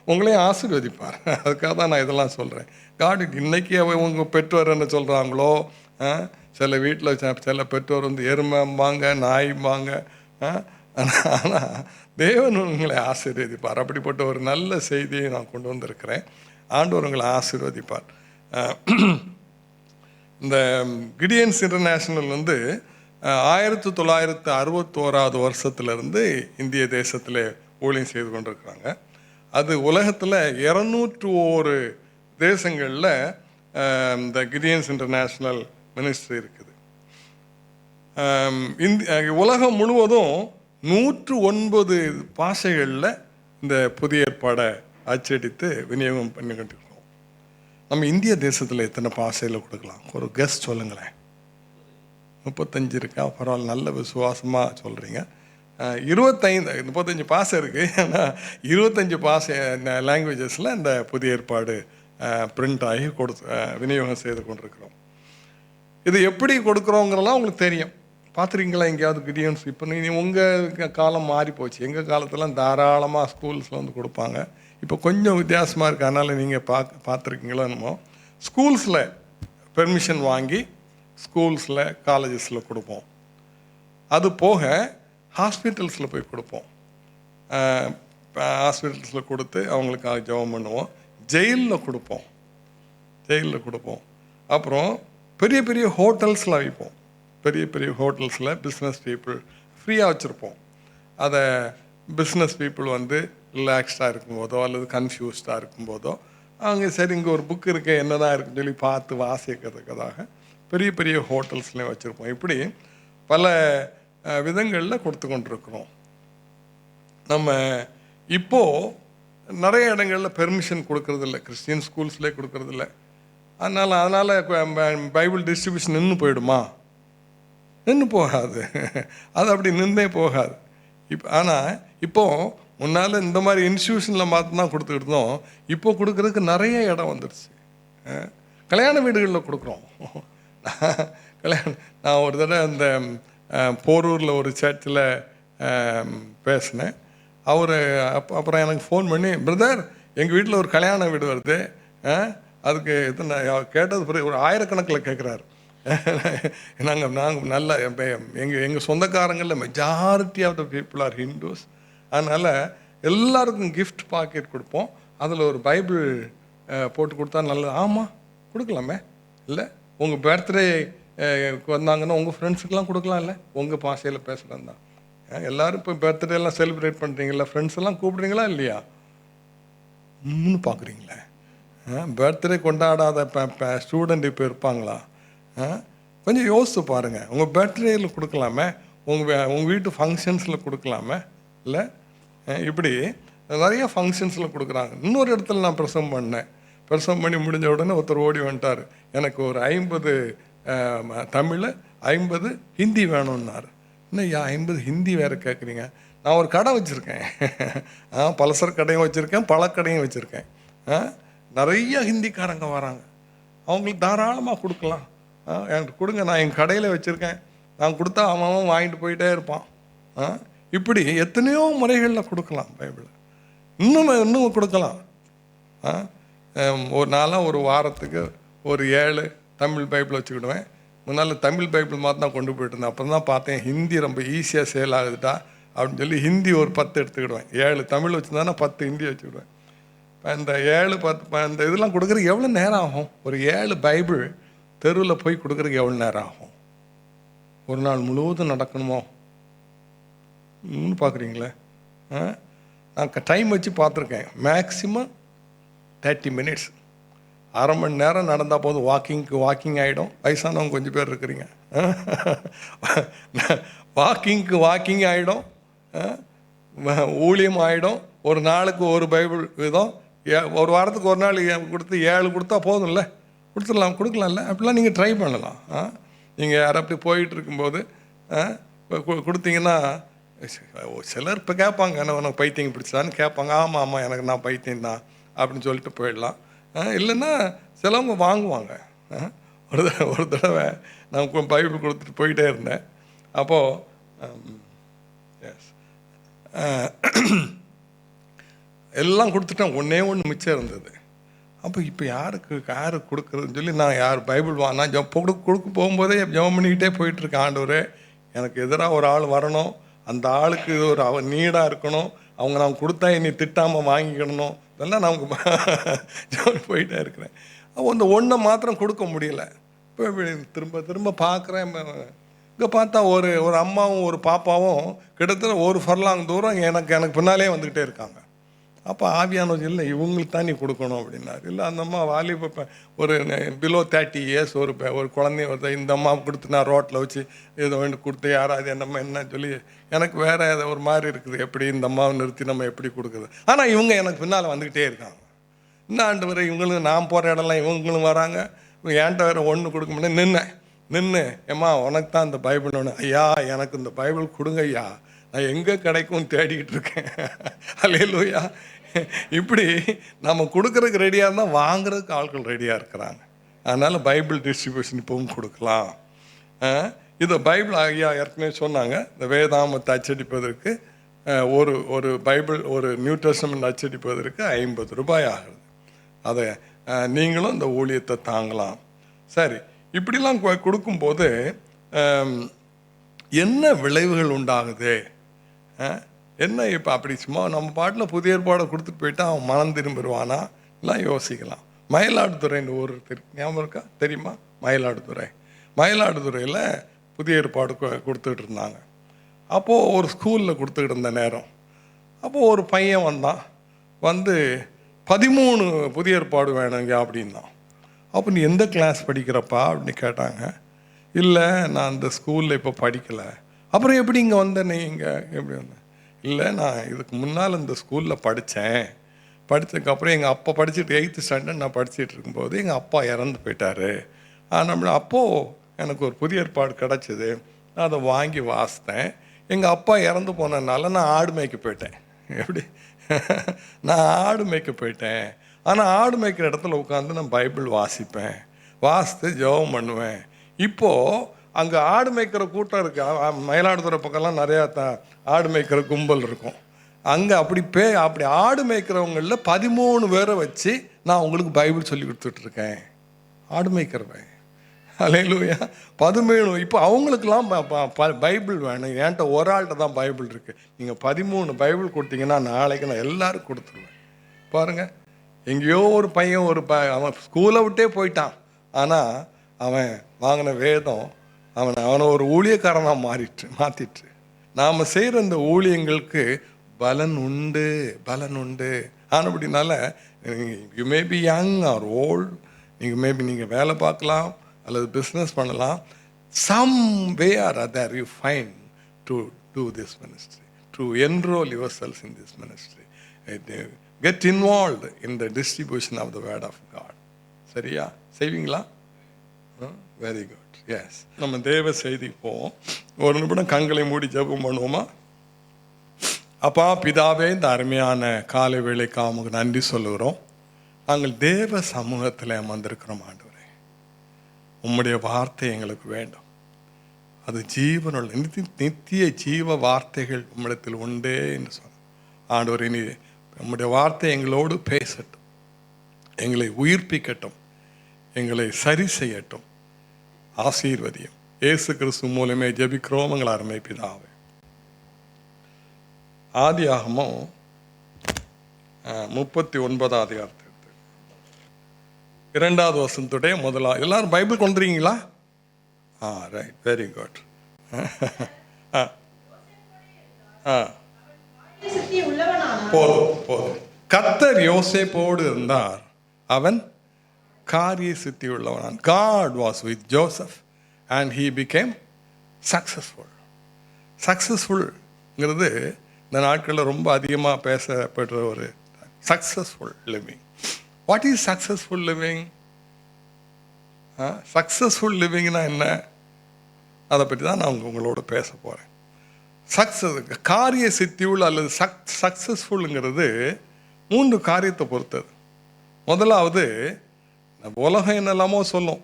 உங்களையும் ஆசீர்வதிப்பார். அதுக்காக தான் நான் இதெல்லாம் சொல்கிறேன். காடு இன்னைக்கு உங்கள் பெற்றோர் என்ன சொல்கிறாங்களோ, சில வீட்டில் சில பெற்றோர் வந்து எருமைம்பாங்க, நாய்ம்பாங்க. ஆனால் தேவன் உங்களை ஆசீர்வதிப்பார். அப்படிப்பட்ட ஒரு நல்ல செய்தியை நான் கொண்டு வந்திருக்கிறேன். ஆண்டவர் உங்களை ஆசீர்வதிப்பார். இந்த கிடியன்ஸ் இன்டர்நேஷ்னல் வந்து 1961 வருஷத்துலேருந்து இந்திய தேசத்தில் ஊழியம் செய்து கொண்டிருக்கிறாங்க. அது உலகத்தில் 201 தேசங்களில் இந்த கிடியன்ஸ் இன்டர்நேஷ்னல் மினிஸ்ட்ரி இருக்குது. உலகம் முழுவதும் 109 பாஷைகளில் இந்த புதிய ஏற்பாடை அச்சடித்து விநியோகம் பண்ணிக்கிட்டு இருக்கோம். நம்ம இந்திய தேசத்தில் எத்தனை பாஷையில் கொடுக்கலாம்? ஒரு கெஸ்ட் சொல்லுங்களேன். 35 இருக்கா? பரவாயில்ல, நல்ல விசுவாசமாக சொல்கிறீங்க. 35 பாஷை இருக்குது. ஆனால் 25 பாஷை லாங்குவேஜஸில் இந்த புதிய ஏற்பாடு பிரிண்ட் ஆகி விநியோகம் செய்து கொண்டிருக்கிறோம். இது எப்படி கொடுக்குறோங்கிறலாம் உங்களுக்கு தெரியும். பார்த்துருக்கீங்களா எங்கேயாவது கிடியன்ஸ்? இப்போ உங்கள் காலம் மாறி போச்சு. எங்கள் காலத்துலாம் தாராளமாக ஸ்கூல்ஸில் வந்து கொடுப்பாங்க. இப்போ கொஞ்சம் வித்தியாசமாக இருக்குது. அதனால் நீங்கள் பார்த்துருக்கீங்களோ என்னமோ. ஸ்கூல்ஸில் பெர்மிஷன் வாங்கி ஸ்கூல்ஸில் காலேஜஸில் கொடுப்போம். அது போக ஹாஸ்பிட்டல்ஸில் போய் கொடுப்போம். ஹாஸ்பிட்டல்ஸில் கொடுத்து அவங்களுக்காக ஜெபம் பண்ணுவோம். ஜெயிலில் கொடுப்போம். அப்புறம் பெரிய பெரிய ஹோட்டல்ஸில் வைப்போம். பெரிய ஹோட்டல்ஸில் பிஸ்னஸ் பீப்புள் ஃப்ரீயாக வச்சுருப்போம். அதை பிஸ்னஸ் பீப்புள் வந்து ரிலாக்ஸ்டாக இருக்கும்போதோ அல்லது கன்ஃபியூஸ்டாக இருக்கும்போதோ அவங்க சரி இங்கே ஒரு புக் இருக்கு என்ன தான் இருக்குன்னு சொல்லி பார்த்து வாசிக்கிறதுக்காக பெரிய ஹோட்டல்ஸ்லேயும் வச்சுருப்போம். இப்படி பல விதங்களில் கொடுத்து கொண்டிருக்கிறோம். நம்ம இப்போது நிறைய இடங்களில் பெர்மிஷன் கொடுக்கறதில்ல. கிறிஸ்டியன் ஸ்கூல்ஸ்லேயே கொடுக்கறதில்ல. அதனால் பைபிள் டிஸ்ட்ரிபியூஷன் நின்று போயிடுமா? நின்று போகாது. அது அப்படி நின்றே போகாது. ஆனால் இப்போது முன்னால் இந்த மாதிரி இன்ஸ்டியூஷனில் மாத்திரம் கொடுத்துக்கிட்டு இருந்தோம். இப்போ கொடுக்குறதுக்கு நிறைய இடம் வந்துடுச்சு. கல்யாண வீடுகளில் கொடுக்குறோம். நான் ஒரு தடவை அந்த போரூரில் ஒரு சர்ச்சில் பேசினேன். அவர் அப்புறம் எனக்கு ஃபோன் பண்ணி, பிரதர் எங்கள் வீட்டில் ஒரு கல்யாண வீடு வருது, அதுக்கு கேட்டது பிறகு ஒரு ஆயிரக்கணக்கில் கேட்குறாரு. நாங்கள் நல்ல எங்கள் சொந்தக்காரங்களில் majority of the people are Hindus. அதனால் எல்லாருக்கும் கிஃப்ட் பாக்கெட் கொடுப்போம். அதில் ஒரு பைபிள் போட்டு கொடுத்தா நல்லது. ஆமாம், கொடுக்கலாமே. இல்லை உங்கள் பர்த்டே வந்தாங்கன்னா உங்கள் ஃப்ரெண்ட்ஸுக்கெல்லாம் கொடுக்கலாம்ல, உங்கள் பாஷையில் பேசலாம் தான். எல்லோரும் இப்போ பர்த்டே எல்லாம் செலிப்ரேட் பண்ணுறீங்களா, ஃப்ரெண்ட்ஸ் எல்லாம் கூப்பிட்றீங்களா இல்லையா? பார்க்குறீங்களே, பர்த்டே கொண்டாடாத ஸ்டூடெண்ட் இப்போ இருப்பாங்களா? கொஞ்சம் யோசித்து பாருங்கள். உங்கள் பர்த்டேயில் கொடுக்கலாமே, உங்கள் வீட்டு ஃபங்க்ஷன்ஸில் கொடுக்கலாமே இல்லை? இப்படி நிறைய ஃபங்க்ஷன்ஸில் கொடுக்குறாங்க. இன்னொரு இடத்துல நான் பிரசவம் பண்ணி முடிஞ்ச உடனே ஒருத்தர் ஓடி வந்துட்டார், எனக்கு ஒரு 50 தமிழ் 50 ஹிந்தி வேணும்னார். இன்னும் 50 ஹிந்தி வேறு கேட்குறீங்க? நான் ஒரு கடை வச்சுருக்கேன், பலசர கடையும் வச்சுருக்கேன், பழக்கடையும் வச்சுருக்கேன். நிறைய ஹிந்திக்காரங்க வராங்க, அவங்களுக்கு தாராளமாக கொடுக்கலாம். எனக்கு கொடுங்க, நான் என் கடையில் வச்சுருக்கேன், நான் கொடுத்தா அவன் வாங்கிட்டு போயிட்டே இருப்பான். இப்படி எத்தனையோ முறைகளில் கொடுக்கலாம் பைபிளை. இன்னும் கொடுக்கலாம். ஒரு நாளாக ஒரு வாரத்துக்கு ஒரு 7 தமிழ் பைபிள் வச்சுக்கிடுவேன். முன்னால் தமிழ் பைபிள் மாதிரி தான் கொண்டு போயிட்டு இருந்தேன். அப்புறம் தான் பார்த்தேன் ஹிந்தி ரொம்ப ஈஸியாக சேல் ஆகுதுட்டா அப்படின்னு சொல்லி ஹிந்தி ஒரு 10 எடுத்துக்கிடுவேன். 7 தமிழ் வச்சுருந்தானா 10 ஹிந்தி வச்சுக்கிடுவேன். இந்த 7 10 இந்த இதெல்லாம் கொடுக்குறதுக்கு எவ்வளோ நேரம் ஆகும்? ஒரு 7 பைபிள் தெருவில் போய் கொடுக்குறதுக்கு எவ்வளோ நேரம் ஆகும்? ஒரு நாள் முழுவதும் நடக்கணுமோ பார்க்குறீங்களே? நான் டைம் வச்சு பார்த்துருக்கேன். மேக்ஸிமம் 30 மினிட்ஸ், அரை மணி நேரம் நடந்தால் போதும். வாக்கிங் ஆகிடும். வயசானவங்க கொஞ்சம் பேர் இருக்கிறீங்க, வாக்கிங் ஆகிடும், ஊழியம் ஆகிடும். ஒரு நாளுக்கு ஒரு பைபிள் வீதம், ஒரு வாரத்துக்கு ஒரு நாள் கொடுத்து 7 கொடுத்தா போதும்ல, கொடுக்கலாம்ல. அப்படிலாம் நீங்கள் ட்ரை பண்ணலாம். நீங்கள் யாரும் அப்படி போயிட்டு இருக்கும்போது கொடுத்தீங்கன்னா சிலர் இப்போ கேட்பாங்க, உனக்கு பைத்தியம் பிடிச்சான்னு கேட்பாங்க. ஆமாம் எனக்கு நான் பைத்தியம் தான் அப்படின்னு சொல்லிட்டு போயிடலாம். இல்லைன்னா சிலவங்க வாங்குவாங்க. ஒரு தடவை நான் பைபிள் கொடுத்துட்டு போயிட்டே இருந்தேன். அப்போது எஸ் எல்லாம் கொடுத்துட்டேன், ஒன்று மிச்சம் இருந்தது. அப்போ இப்போ யாருக்கு கொடுக்குறதுன்னு சொல்லி நான் பைபிள் நான் கொடுக்க போகும்போதே ஜெபம் பண்ணிக்கிட்டே போயிட்டுருக்கேன். ஆண்டவரே, எனக்கு எதிராக ஒரு ஆள் வரணும், அந்த ஆளுக்கு இது ஒரு நீடாக இருக்கணும், அவங்க நான் கொடுத்தா என்னை திட்டாமல் வாங்கிக்கிடணும், இதெல்லாம் நான் போயிட்டே இருக்கிறேன். அந்த ஒன்றை மாத்திரம் கொடுக்க முடியல. இப்போ திரும்ப பார்க்குறேன். இங்கே பார்த்தா ஒரு அம்மாவும் ஒரு பாப்பாவும் கிட்டத்தட்ட ஒரு ஃபர்லாங் தூரம் எனக்கு பின்னாலே வந்துக்கிட்டே இருக்காங்க. அப்போ ஆவியானவர் இல்லை, இவங்களுக்கு தான் நீ கொடுக்கணும் அப்படின்னாரு. இல்லை, அந்த அம்மா வாலிப ஒரு பிலோ 30 இயர்ஸ் ஒரு குழந்தைய இந்த அம்மா கொடுத்து நான் ரோட்டில் வச்சு இதை வேண்டி கொடுத்து யாராவது என்னம்மா என்ன சொல்லி எனக்கு வேறு ஒரு மாதிரி இருக்குது. எப்படி இந்த அம்மாவை நிறுத்தி நம்ம எப்படி கொடுக்குறது? ஆனால் இவங்க எனக்கு பின்னால் வந்துக்கிட்டே இருக்காங்க. இன்னும் ஆண்டு வரை இவங்களும் நான் போகிற இடம்லாம் இவங்களும் வராங்க. ஏன்ட்ட வேறு ஒன்று கொடுக்க முடியல. நின்று ஏம்மா உனக்கு தான் இந்த பைபிள் ஒன்று. ஐயா, எனக்கு இந்த பைபிள் கொடுங்க ஐயா, நான் எங்கே கிடைக்கும் தேடிக்கிட்டு இருக்கேன். அல்லேலூயா. இப்படி நம்ம கொடுக்குறதுக்கு ரெடியாக இருந்தால் வாங்குறதுக்கு ஆட்கள் ரெடியாக இருக்கிறாங்க. அதனால் பைபிள் டிஸ்ட்ரிபியூஷன் இப்பவும் கொடுக்கலாம். இதை பைபிள் ஐயா ஏற்கனவே சொன்னாங்க, இந்த வேதாமத்தை அச்சடிப்பதற்கு ஒரு பைபிள் ஒரு நியூ டெஸ்டமெண்ட் அச்சடிப்பதற்கு 50 ரூபாய் ஆகுது. அதை நீங்களும் இந்த ஊழியத்தை தாங்கலாம். சரி, இப்படிலாம் கொடுக்கும்போது என்ன விளைவுகள் உண்டாகுது? என்ன இப்போ அப்படி சும்மா நம்ம பாட்டில் புதிய ஏற்பாடை கொடுத்துட்டு போயிட்டா அவன் மனம் திரும்பிடுவானா எல்லாம் யோசிக்கலாம். மயிலாடுதுறைன்னு ஊர் ஞாபகம் இருக்கா? தெரியுமா? மயிலாடுதுறையில் புதிய ஏற்பாடு கொடுத்துக்கிட்டு இருந்தாங்க. அப்போது ஒரு ஸ்கூலில் கொடுத்துக்கிட்டு இருந்த நேரம், அப்போது ஒரு பையன் வந்து 13 புதிய ஏற்பாடு வேணுங்க அப்படின்னா. அப்போ நீ எந்த கிளாஸ் படிக்கிறப்பா அப்படின்னு கேட்டாங்க. இல்லை, நான் அந்த ஸ்கூலில் இப்போ படிக்கலை. அப்புறம் எப்படி இங்கே வந்தேன்? நீ இங்கே எப்படி வந்தேன்? இல்லை, நான் இதுக்கு முன்னால் இந்த ஸ்கூலில் படித்ததுக்கப்புறம் எங்கள் அப்பா படிச்சுட்டு 8th ஸ்டாண்டர்ட் நான் படிச்சுட்டு இருக்கும்போது எங்கள் அப்பா இறந்து போயிட்டார். அப்போது எனக்கு ஒரு புதிய ஏற்பாடு கிடச்சிது. நான் அதை வாங்கி வாசித்தேன். எங்கள் அப்பா இறந்து போனதுனால நான் ஆடு மேய்க்க போயிட்டேன். எப்படி? நான் ஆடு மேய்க்க போயிட்டேன். ஆனால் ஆடு மேய்க்கிற இடத்துல உட்காந்து நான் பைபிள் வாசித்து ஜெபம் பண்ணுவேன். இப்போது அங்கே ஆடு மேய்க்கிற கூட்டம் இருக்குது. மயிலாடுதுறை பக்கம்லாம் நிறையா ஆடு மேய்க்கிற கும்பல் இருக்கும். அங்கே அப்படி ஆடு மேய்க்கிறவங்களில் 13 பேரை வச்சு நான் உங்களுக்கு பைபிள் சொல்லி கொடுத்துட்ருக்கேன். ஆடு மேய்க்கிறவன். அல்லேலூயா. 13. இப்போ அவங்களுக்கெல்லாம் பைபிள் வேணும். என்கிட்ட ஒரு ஆள்கிட்ட தான் பைபிள் இருக்குது. நீங்கள் 13 பைபிள் கொடுத்தீங்கன்னா நாளைக்கு நான் எல்லோரும் கொடுத்துருவேன். பாருங்கள், எங்கேயோ ஒரு பையன் அவன் ஸ்கூலை விட்டே போயிட்டான். ஆனால் அவன் வாங்கின வேதம் அவனை ஒரு ஊழியக்காரனாக மாற்றிட்டு நாம் செய்கிற இந்த ஊழியங்களுக்கு பலன் உண்டு. ஆனபடினால you may be young or old, நீங்கள் வேலை பார்க்கலாம் அல்லது பிஸ்னஸ் பண்ணலாம். Some way or other you find to do this ministry, to enroll yourselves in this ministry. Get involved in the distribution of the word of God. சரியா? செய்வீங்களா? Very good. S, நம்ம தேவ செய்தி போவோம். ஒரு நிமிடம் கண்களை மூடி ஜெபம் பண்ணுவோமா? அப்பா பிதாவே, இந்த அருமையான காலை வேளைக்கு நமக்கு நன்றி சொல்லுகிறோம். நாங்கள் தேவ சமூகத்தில் வந்திருக்கிறோம் ஆண்டவரே. உம்முடைய வார்த்தை எங்களுக்கு வேண்டும். அது ஜீவனுள்ள நித்திய ஜீவ வார்த்தைகள் உம்மிடத்தில் உண்டே என்று சொன்னோம். ஆண்டவரே, நீ உம்முடைய வார்த்தை எங்களோடு பேசட்டும், எங்களை உயிர்ப்பிக்கட்டும், எங்களை சரி செய்யட்டும். ஆசீர்வதியும். இயேசு கிறிஸ்து மூலமே ஜெபிக்கிறோம் எங்கள் அருமை பிதாவே. ஆதியாகமம் 39 அதிகாரத்தை 2வது வசனத்துடைய முதலாவது. எல்லாரும் பைபிள் கொண்டுறீங்களா? Right, very good. போதும். கர்த்தர் யோசேப்போடு இருந்தார், அவன் காரிய சித்தி உள்ளவனான். God was with Joseph and he became successful. சக்ஸஸ்ஃபுல்ங்கிறது இந்த நாட்களில் ரொம்ப அதிகமாக பேசப்படுற ஒரு successful living. What is successful living? Successful லிவிங்னா என்ன? அதை பற்றி தான் நான் உங்களோட பேச போகிறேன். காரிய சித்தியுள்ள அல்லது சக்ஸஸ்ஃபுல்ங்கிறது 3 காரியத்தை பொறுத்தது. முதலாவது, உலகம் என்னெல்லாமோ சொல்லும்.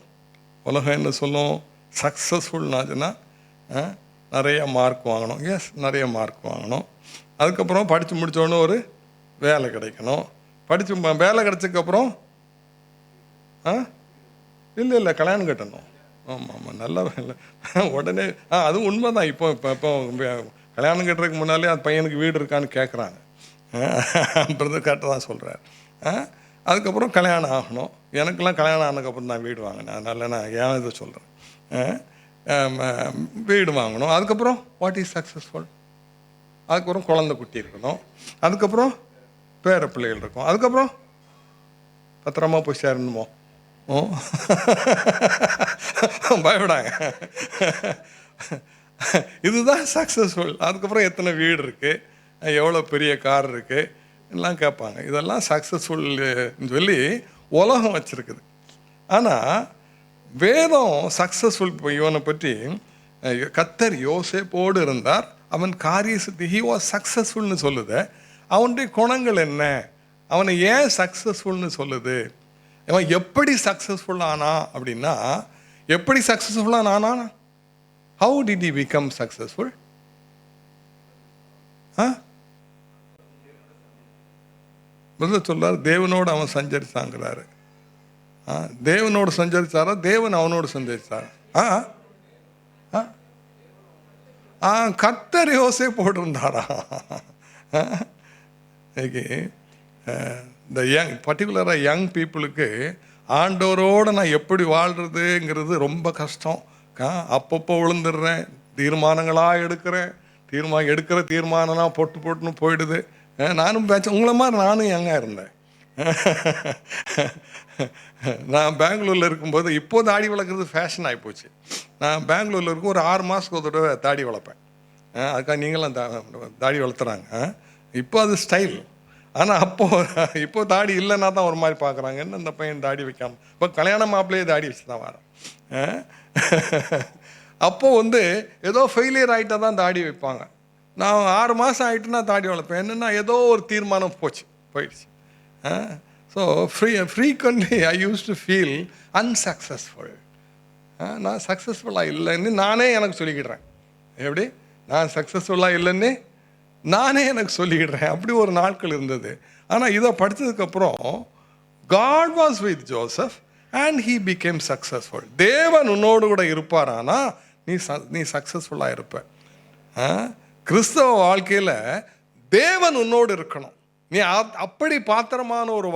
உலகம் என்ன சொல்லும்? சக்ஸஸ்ஃபுல்னாச்சுன்னா நிறைய மார்க் வாங்கணும். எஸ், நிறைய மார்க் வாங்கணும். அதுக்கப்புறம் படித்து முடித்தோடனே ஒரு வேலை கிடைக்கணும். வேலை கிடைச்சதுக்கப்புறம் இல்லை கல்யாணம் கட்டணும். ஆமாம், நல்ல வேலை உடனே. அதுவும் உண்மை தான். இப்போ கல்யாணம் கட்டுறதுக்கு முன்னாலே அந்த பையனுக்கு வீடு இருக்கான்னு கேட்குறாங்க. பிரதர் கரெக்டாக தான் சொல்கிறார். அதுக்கப்புறம் கல்யாணம் ஆகணும். எனக்கெல்லாம் கல்யாணம் ஆனதுக்கப்புறம் தான் வீடு வாங்கினேன். அதனால் நான் ஏன் இதை சொல்கிறேன். வீடு வாங்கணும். அதுக்கப்புறம் வாட் இஸ் சக்ஸஸ்ஃபுல்? அதுக்கப்புறம் குழந்தை குட்டி இருக்கணும். அதுக்கப்புறம் பேர பிள்ளைகள் இருக்கும். அதுக்கப்புறம் பத்திரமா போய் சேரணுமோ? பயப்படாங்க. இதுதான் சக்ஸஸ்ஃபுல். அதுக்கப்புறம் எத்தனை வீடு இருக்குது, எவ்வளோ பெரிய கார் இருக்குது எல்லாம் கேட்பாங்க. இதெல்லாம் சக்ஸஸ்ஃபுல்னு சொல்லி உலகம் வச்சுருக்குது. ஆனால் வேதம் சக்ஸஸ்ஃபுல் இவனை பற்றி, கர்த்தர் யோசேப்போடு இருந்தார், அவன் காரிய சித்தி, ஹி வாஸ் சக்ஸஸ்ஃபுல்னு சொல்லுது. அவனுடைய குணங்கள் என்ன? அவனை ஏன் சக்ஸஸ்ஃபுல்னு சொல்லுது? அவன் எப்படி சக்ஸஸ்ஃபுல் ஆனா அப்படின்னா, எப்படி சக்ஸஸ்ஃபுல்லாக ஆனா? How did he become successful? முதல்ல சொல்றாரு, தேவனோடு அவன் சஞ்சரித்தாங்கிறாரு. தேவனோடு சஞ்சரித்தாரா? தேவன் அவனோடு சஞ்சரித்தாரா? கர்த்தர் யோசேப்போடு இருந்தாரா? இந்த பர்டிகுலராக யங் பீப்புளுக்கு ஆண்டவரோடு நான் எப்படி வாழ்கிறதுங்கிறது ரொம்ப கஷ்டம். அப்பப்போ விழுந்துடுறேன், தீர்மானங்களாக எடுக்கிற தீர்மானம்லாம் போட்டுன்னு போயிடுது. நானும் உங்களை மாதிரி நானும் யங்காக இருந்தேன். நான் பெங்களூரில் இருக்கும்போது, இப்போது தாடி வளர்க்குறது ஃபேஷன் ஆகிப்போச்சு. நான் பெங்களூரில் இருக்கும், ஒரு 6 மாதத்துக்கு ஒரு தடவை தாடி வளர்ப்பேன். அதுக்காக நீங்களும் தாடி வளர்த்துறாங்க. இப்போ அது ஸ்டைல். ஆனால் இப்போது தாடி இல்லைன்னா தான் ஒரு மாதிரி பார்க்குறாங்க. என்ன இந்த பையன் தாடி வைக்காமல்? இப்போ கல்யாண மாப்பிள்ளையே தாடி வச்சு தான் வரேன். அப்போது ஏதோ ஃபெயிலியர் ஆகிட்டா தான் தாடி வைப்பாங்க. நான் 6 மாதம் ஆகிட்டுனா தாடி வளர்ப்பேன். என்னென்னா ஏதோ ஒரு தீர்மானம் போயிடுச்சு. So frequently I use to feel unsuccessful. நான் சக்ஸஸ்ஃபுல்லாக இல்லைன்னு நானே எனக்கு சொல்லிக்கிடுறேன். எப்படி? நான் சக்ஸஸ்ஃபுல்லாக இல்லைன்னு நானே எனக்கு சொல்லிக்கிடுறேன். அப்படி ஒரு நாட்கள் இருந்தது. ஆனால் இதை படித்ததுக்கப்புறம் God was with Joseph and he became successful. தேவன் உன்னோடு கூட இருப்பாரானா நீ சக்ஸஸ்ஃபுல்லாக இருப்ப. கிறிஸ்தவ வாழ்க்கையில் தேவன் உன்னோடு இருக்கணும். நீ அப்படி பாத்திரமான ஒரு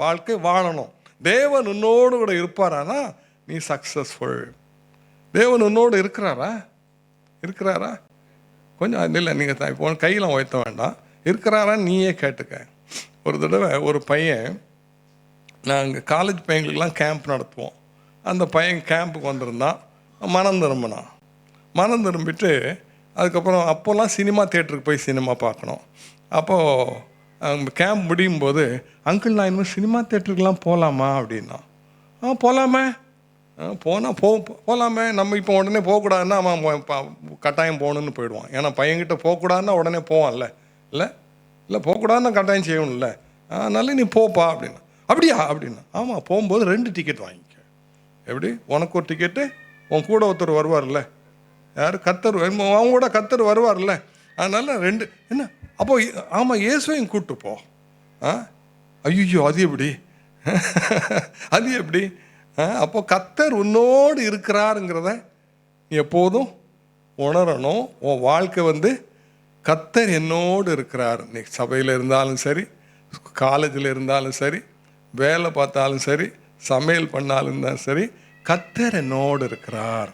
வாழ்க்கை வாழணும். தேவன் உன்னோடு கூட இருப்பாரானா நீ சக்ஸஸ்ஃபுல். தேவன் உன்னோடு இருக்கிறாரா? கொஞ்சம் இல்லை, நீங்கள் இப்போ கையில் உயர்த்த வேண்டாம். இருக்கிறாரான்னு நீயே கேட்டுக்க. ஒரு தடவை ஒரு பையன், நாங்கள் காலேஜ் பையங்களுக்கெல்லாம் கேம்ப் நடத்துவோம். அந்த பையன் கேம்புக்கு வந்திருந்தான். மனம் திரும்பிட்டு அதுக்கப்புறம் அப்போல்லாம் சினிமா தியேட்டருக்கு போய் சினிமா பார்க்கணும். அப்போது கேம்ப் முடியும் போது, அங்கிள் நான் இன்னும் சினிமா தியேட்டருக்கெலாம் போகலாமா அப்படின்னா. போகலாமே, போகலாமே. நம்ம இப்போ உடனே போகக்கூடாதுன்னா அவன் கட்டாயம் போகணுன்னு போயிடுவான். ஏன்னா பையன்கிட்ட போகக்கூடாதுன்னா உடனே போவான்ல. இல்லை போகக்கூடாதுன்னா கட்டாயம் செய்யணும்ல. அதனால நீ போப்பா அப்படின்னா. அப்படியா அப்படின்னா. ஆமாம், போகும்போது 2 டிக்கெட் வாங்கிக்க. எப்படி? உனக்கு ஒரு டிக்கெட்டு, உன் கூட ஒருத்தர் வருவார்ல, யார்? கர்த்தர். அவங்க கூட கர்த்தர் வருவார்ல. அதனால 2. என்ன அப்போ? ஆமாம், இயேசுவையும் கூப்பிட்டு போ. ஐயோ, அது எப்படி? அப்போ கர்த்தர் உன்னோடு இருக்கிறாருங்கிறத நீ எப்போதும் உணரணும். உன் வாழ்க்கை கர்த்தர் என்னோடு இருக்கிறார். நீ சபையில் இருந்தாலும் சரி, காலேஜில் இருந்தாலும் சரி, வேலை பார்த்தாலும் சரி, சமையல் பண்ணாலும் தான் சரி, கர்த்தர் என்னோடு இருக்கிறார்.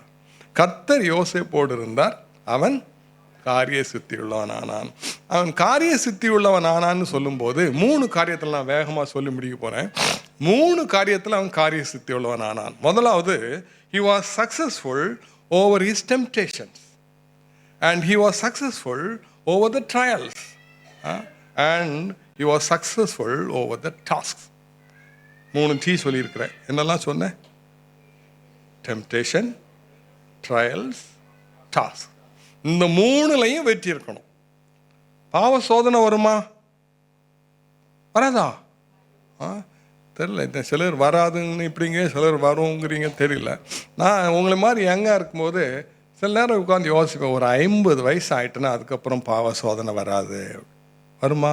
கர்த்தர் யோசேப்போடு இருந்தார். அவன் காரிய சித்தி உள்ளவன் ஆனான். அவன் காரிய சித்தி உள்ளவன் ஆனான்னு சொல்லும்போது 3 காரியத்தில் நான் வேகமாக சொல்லி முடிக்க போகிறேன். 3 காரியத்தில் அவன் காரிய சித்தி உள்ளவன் ஆனான். முதலாவது, he was successful over his temptations and he was successful over the trials and he was successful over the tasks. 3 சொல்லியிருக்கிறேன். என்னெல்லாம் சொன்னேன்? Temptation, trials, task. இந்த 3லையும் வெற்றி இருக்கணும். பாவ சோதனை வருமா? வராதா? தெரியல. சிலர் வராதுன்னு இப்படிங்க, சிலர் வருங்கிறீங்க, தெரியல. நான் உங்களை மாதிரி யங்காக இருக்கும்போது சில நேரம் உட்காந்து யோசிப்பேன், ஒரு 50 வயசு ஆகிட்டுன்னா அதுக்கப்புறம் பாவ சோதனை வராது. வருமா?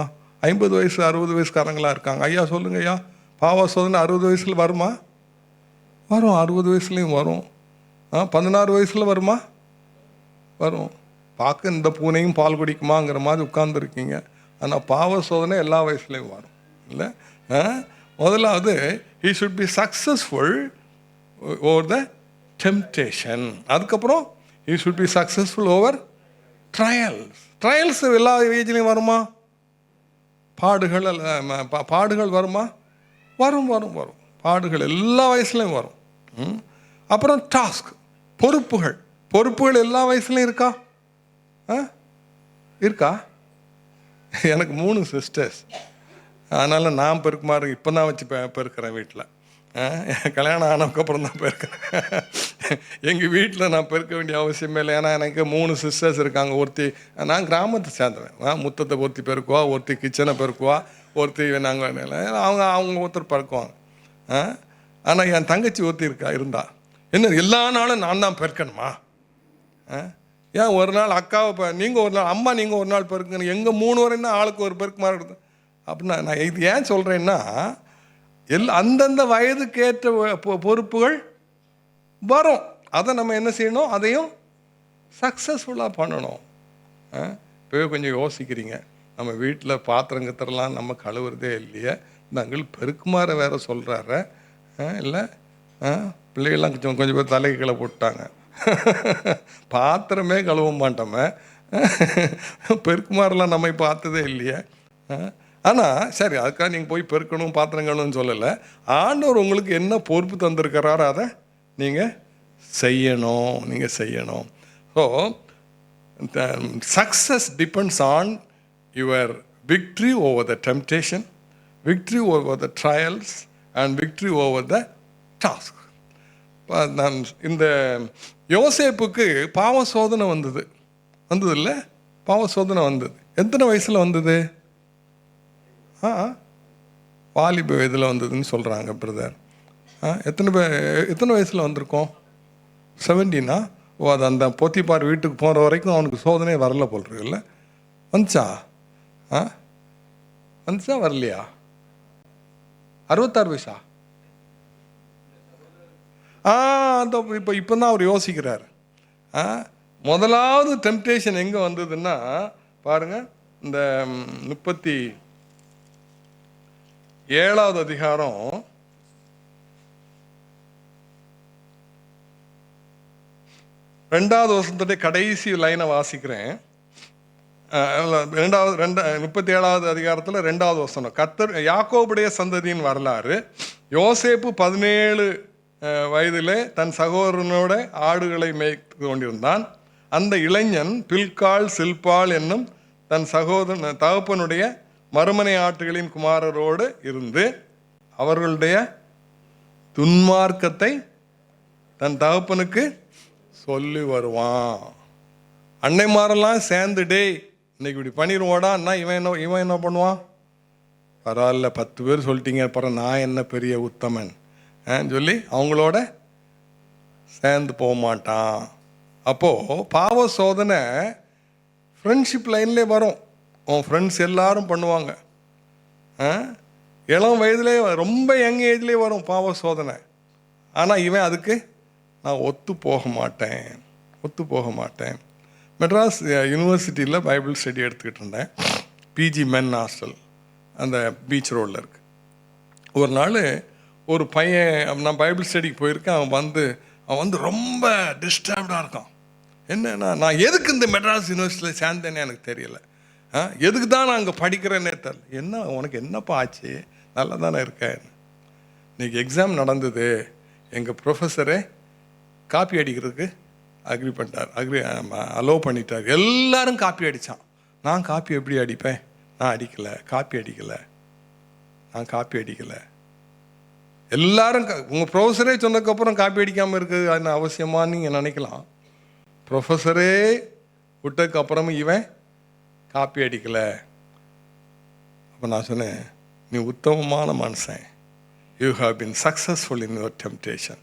50 வயசு 60 வயசுக்காரங்களாக இருக்காங்க. ஐயா சொல்லுங்க ஐயா, பாவ சோதனை 60 வயசில் வருமா? வரும். 60 வயசுலேயும் வரும். 16 வயசில் வருமா? வரும். பார்க்க இந்த பூனையும் பால் குடிக்குமாங்கிற மாதிரி உட்கார்ந்துருக்கீங்க. ஆனால் பாவ சோதனை எல்லா வயசுலேயும் வரும் இல்லை? முதலாவது, he should be successful over the temptation. அதுக்கப்புறம் he should be successful over trials. Trials எல்லா ஏஜ்லேயும் வருமா? பாடுகள் வருமா? வரும். பாடுகள் எல்லா வயசுலையும் வரும். அப்புறம் டாஸ்க், பொறுப்புகள் எல்லா வயசுலையும் இருக்கா? எனக்கு 3 சிஸ்டர்ஸ். அதனால் நான் பெருக்குமாறு இப்போ தான் வச்சு பெருக்கிறேன் வீட்டில். கல்யாணம் ஆனதுக்கப்புறம் தான் பெருக்கிறேன். எங்கள் வீட்டில் நான் பெருக்க வேண்டிய அவசியமே இல்லை. ஏன்னா எனக்கு 3 சிஸ்டர்ஸ் இருக்காங்க. ஒருத்தி, நான் கிராமத்தை சேர்ந்துவேன். முத்தத்தை ஒருத்தி பெருக்குவா, ஒருத்தி கிச்சனை பெருக்குவா, ஒருத்தி நாங்கள் அவங்க ஒருத்தர் பறக்குவாங்க. ஆனால் என் தங்கச்சி ஒருத்தி இருந்தா. என்ன எல்லா நாளும் நான் தான் பெருக்கணுமா? ஏன் ஒரு நாள் அக்காவை நீங்கள் ஒரு நாள், அம்மா நீங்கள் ஒரு நாள் பெருக்கணும், எங்கள் 3 வரையும் தான் ஆளுக்கு ஒரு பெருக்கு மாதிரி இருக்குது அப்படின்னா. நான் இது ஏன் சொல்கிறேன்னா, அந்தந்த வயதுக்கேற்ற பொறுப்புகள் வரும். அதை நம்ம என்ன செய்யணும்? அதையும் சக்ஸஸ்ஃபுல்லாக பண்ணணும். இப்போவே கொஞ்சம் யோசிக்கிறீங்க, நம்ம வீட்டில் பாத்திரங்கத்திரலாம் நம்ம கழுவுறதே இல்லையே, நாங்கள் பெருக்குமாற வேற சொல்கிறார இல்லை? பிள்ளைகள்லாம் கொஞ்சம் பேர் தலைக்கு கீழே போட்டாங்க. பாத்திரமே கழுவ மாட்டோமே, பெருக்குமாரெலாம் நம்ம பார்த்ததே இல்லையே. ஆனால் சரி, அதுக்காக நீங்கள் போய் பெருக்கணும் பாத்திரம் கழுவுன்னு சொல்லலை. ஆண்டவர் உங்களுக்கு என்ன பொறுப்பு தந்திருக்கிறாரோ அதை நீங்கள் செய்யணும். So success depends on your victory over the temptation, victory over the trials and victory over the task. நான் இந்த யோசேப்புக்கு பாவ சோதனை வந்தது இல்லை? பாவ சோதனை வந்தது. எத்தனை வயசில் வந்தது? வாலிப வயதில் வந்ததுன்னு சொல்கிறாங்க பிரதர். எத்தனை வயசில் வந்திருக்கோம்? 17. ஓ, அது அந்த போத்திபார் வீட்டுக்கு போகிற வரைக்கும் அவனுக்கு சோதனையே வரல போல் இருக்குல்ல? வந்துச்சா? வரலையா? 66 வயசா? அந்த இப்போ தான் அவர் யோசிக்கிறார். முதலாவது டெம்டேஷன் எங்கே வந்ததுன்னா பாருங்கள், இந்த 37வது அதிகாரம் 2வது வசனத்துடைய கடைசி லைனை வாசிக்கிறேன். 37வது அதிகாரத்தில் 2வது வசனம். கர்த்தர் யாக்கோபுடைய சந்ததியின் வரலாறு. யோசேப்பு 17 வயதிலே தன் சகோதரனோட ஆடுகளை மேய்த்து கொண்டிருந்தான். அந்த இளைஞன் பில்காள் சில்பாள் என்னும் தன் சகோதரன் தகப்பனுடைய மறுமனை ஆட்டுகளின் குமாரரோடு இருந்து அவர்களுடைய துன்மார்க்கத்தை தன் தகப்பனுக்கு சொல்லி வருவான். அன்னைமாரெல்லாம் சேர்ந்து டேய் இன்னைக்கு இப்படி பண்ணிடுவோடான்னா இவன் என்ன பண்ணுவான்? பரவாயில்ல 10 பேர் சொல்லிட்டீங்க, அப்புறம் நான் என்ன பெரிய உத்தமன் சொல்லி அவங்களோட சேர்ந்து போக மாட்டான். அப்போது பாவ சோதனை ஃப்ரெண்ட்ஷிப் லைன்லேயே வரும். உன் ஃப்ரெண்ட்ஸ் எல்லாரும் பண்ணுவாங்க. இளம் வயதுலேயே ரொம்ப யங் ஏஜ்லேயே வரும் பாவ சோதனை. ஆனால் இவன் அதுக்கு நான் ஒத்து போக மாட்டேன். மெட்ராஸ் யூனிவர்சிட்டியில் பைபிள் ஸ்டடி எடுத்துக்கிட்டு இருந்தேன். பிஜி மென் ஹாஸ்டல் அந்த பீச் ரோடில் இருக்குது. ஒரு நாள் ஒரு பையன், நான் பைபிள் ஸ்டடிக்கு போயிருக்கேன், அவன் வந்து ரொம்ப டிஸ்டர்ப்டாக இருக்கான். என்னன்னா, நான் எதுக்கு இந்த மெட்ராஸ் யூனிவர்சிட்டியில் சேர்ந்தேன்னு எனக்கு தெரியல, எதுக்கு தான் நான் அங்கே படிக்கிறேன்னே தெரியல. என்ன உனக்கு என்னப்பா ஆச்சு, நல்லா தானே இருக்கேன். இன்றைக்கி எக்ஸாம் நடந்தது, எங்கள் ப்ரொஃபஸரே காப்பி அடிக்கிறதுக்கு அலோவ் பண்ணிட்டார். எல்லாரும் காப்பி அடித்தான். நான் காப்பி எப்படி அடிப்பேன்? நான் காப்பி அடிக்கலை. எல்லாரும் உங்கள் ப்ரொஃபஸரே சொன்னதுக்கப்புறம் காப்பி அடிக்காமல் இருக்குது அது அவசியமானு நீங்கள் நினைக்கலாம். ப்ரொஃபஸரே விட்டதுக்கப்புறமும் இவன் காப்பி அடிக்கலை. அப்போ நான் சொன்னேன், நீ உத்தமமான மனுஷன். You have been successful in your temptation.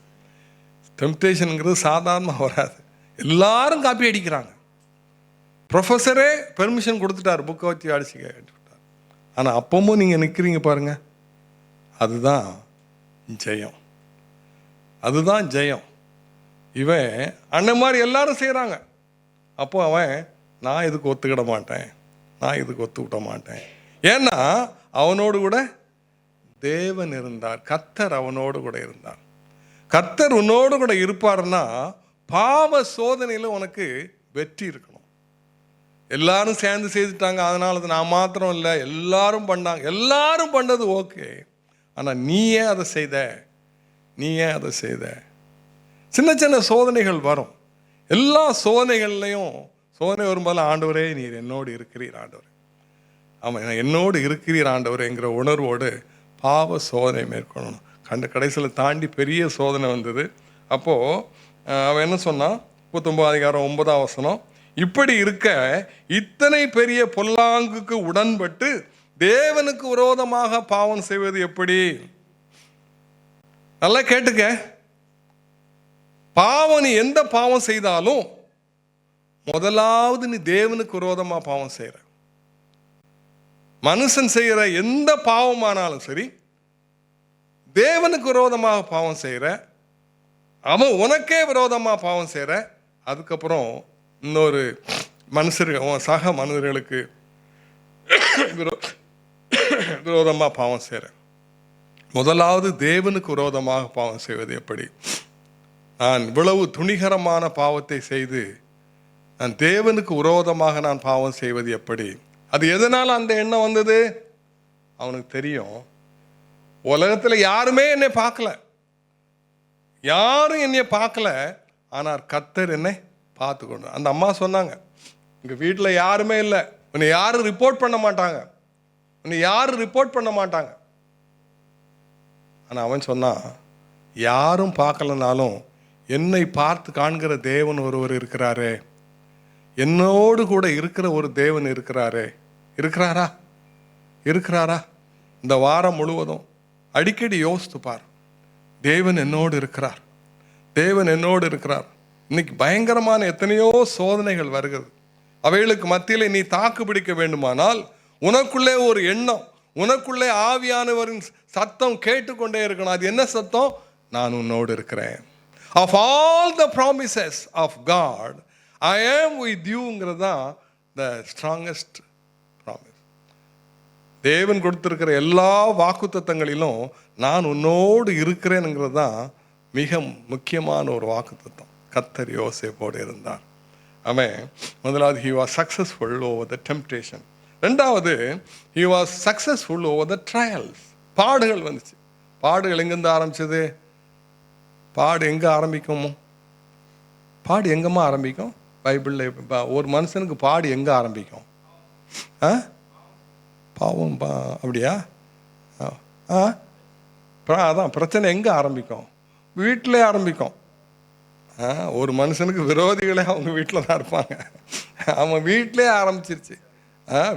டெம்ப்டேஷனுங்கிறது சாதாரணமாக வராது. எல்லாரும் காப்பி அடிக்கிறாங்க. ப்ரொஃபஸரே பெர்மிஷன் கொடுத்துட்டார், புக்கை வச்சு அடிச்சு கேட்டுவிட்டார். ஆனால் அப்பவும் நீங்கள் நிற்கிறீங்க பாருங்கள், அதுதான் ஜெயம். இவன் அண்ணன் மாதிரி எல்லாரும் செய்கிறாங்க. அப்போ அவன் நான் இதுக்கு ஒத்துக்கிட மாட்டேன். ஏன்னா அவனோடு கூட தேவன் இருந்தார், கர்த்தர் அவனோடு கூட இருந்தார். கர்த்தர் உன்னோடு கூட இருப்பார்னா பாவ சோதனையில் உனக்கு வெற்றி இருக்கணும். எல்லாரும் சேர்ந்து செய்துட்டாங்க, அதனால நான் மாத்திரம் இல்லை, எல்லாரும் பண்ணாங்க, எல்லாரும் பண்ணது ஓகே. ஆனால் நீ ஏன் அதை செய்த? சின்ன சின்ன சோதனைகள் வரும். எல்லா சோதனைகள்லையும் சோதனை வரும்போது ஆண்டவரே நீர் என்னோடு இருக்கிறீர் ஆண்டவரே, ஆமாம் என்னோடு இருக்கிறீர் ஆண்டவரேங்கிற உணர்வோடு பாவ சோதனை மேற்கொள்ளணும். கடைசியில் தாண்டி பெரிய சோதனை வந்தது. அப்போது அவன் என்ன சொன்னான்? 39 அதிகாரம் 9ஆம் வசனம். இப்படி இருக்க இத்தனை பெரிய பொல்லாங்குக்கு உடன்பட்டு தேவனுக்கு விரோதமாக பாவம் செய்வது எப்படி? நல்லா கேட்டுக்க. பாவம், நீ எந்த பாவம் செய்தாலும் முதலாவது நீ தேவனுக்கு விரோதமா பாவம் செய்யற. மனுஷன் செய்யற எந்த பாவமானாலும் சரி, தேவனுக்கு விரோதமாக பாவம் செய்யற, அவன் உனக்கே விரோதமாக பாவம் செய்யற. அதுக்கப்புறம் இன்னொரு சக மனிதர்களுக்கு விரோதமாக பாவம் செய்யற. முதலாவது தேவனுக்கு விரோதமாக பாவம் செய்வது எப்படி? நான் இவ்வளவு துணிகரமான பாவத்தை செய்து நான் தேவனுக்கு விரோதமாக நான் பாவம் செய்வது எப்படி? அது எதனால் அந்த எண்ணம் வந்தது? அவனுக்கு தெரியும், உலகத்தில் யாருமே என்னை பார்க்கல, ஆனால் கர்த்தர் என்னை பார்த்து கொண்டு. அந்த அம்மா சொன்னாங்க, எங்கள் வீட்டில் யாருமே இல்லை, உன்னை யாரும் ரிப்போர்ட் பண்ண மாட்டாங்க. ஆனால் அவன் சொன்னான், யாரும் பார்க்கலனாலும் என்னை பார்த்து காண்கிற தேவன் ஒருவர் இருக்கிறாரே, என்னோடு கூட இருக்கிற ஒரு தேவன் இருக்கிறாரா? இந்த வாரம் முழுவதும் அடிக்கடி யோசித்து பார், தேவன் என்னோடு இருக்கிறார். இன்னைக்கு பயங்கரமான எத்தனையோ சோதனைகள் வருகிறது. அவைகளுக்கு மத்தியில் நீ தாக்கு பிடிக்க வேண்டுமானால் உனக்குள்ளே ஒரு எண்ணம், உனக்குள்ளே ஆவியானவரின் சத்தம் கேட்டுக்கொண்டே இருக்கணும். அது என்ன சத்தம்? நான் உன்னோடு இருக்கிறேன். Of all the promises of God, I am with youங்கிறது தான் the strongest promise. தேவன் கொடுத்திருக்கிற எல்லா வாக்குத்தத்தங்களிலும் நான் உன்னோடு இருக்கிறேனுங்கிறது தான் மிக முக்கியமான ஒரு வாக்குத்தத்தம். கர்த்தர் யோசேப்போடு இருந்தார். அவன் முதலாவது he was successful over the temptation. ரெண்டாவது he was successful over the trials. பாடுகள் வந்துச்சு. பாடுகள் எங்கேருந்து ஆரம்பிச்சது? பாடு எங்கே ஆரம்பிக்குமோ? பாடு எங்கேம்மா ஆரம்பிக்கும்? பைபிளில் ஒரு மனுஷனுக்கு பாடு எங்கே ஆரம்பிக்கும்? பாவம் அப்படியா? அதான் பிரச்சனை எங்கே ஆரம்பிக்கும்? வீட்டிலே ஆரம்பிக்கும். ஒரு மனுஷனுக்கு விரோதிகளே அவங்க வீட்டில் தான் இருப்பாங்க. அவன் வீட்டிலே ஆரம்பிச்சிருச்சு.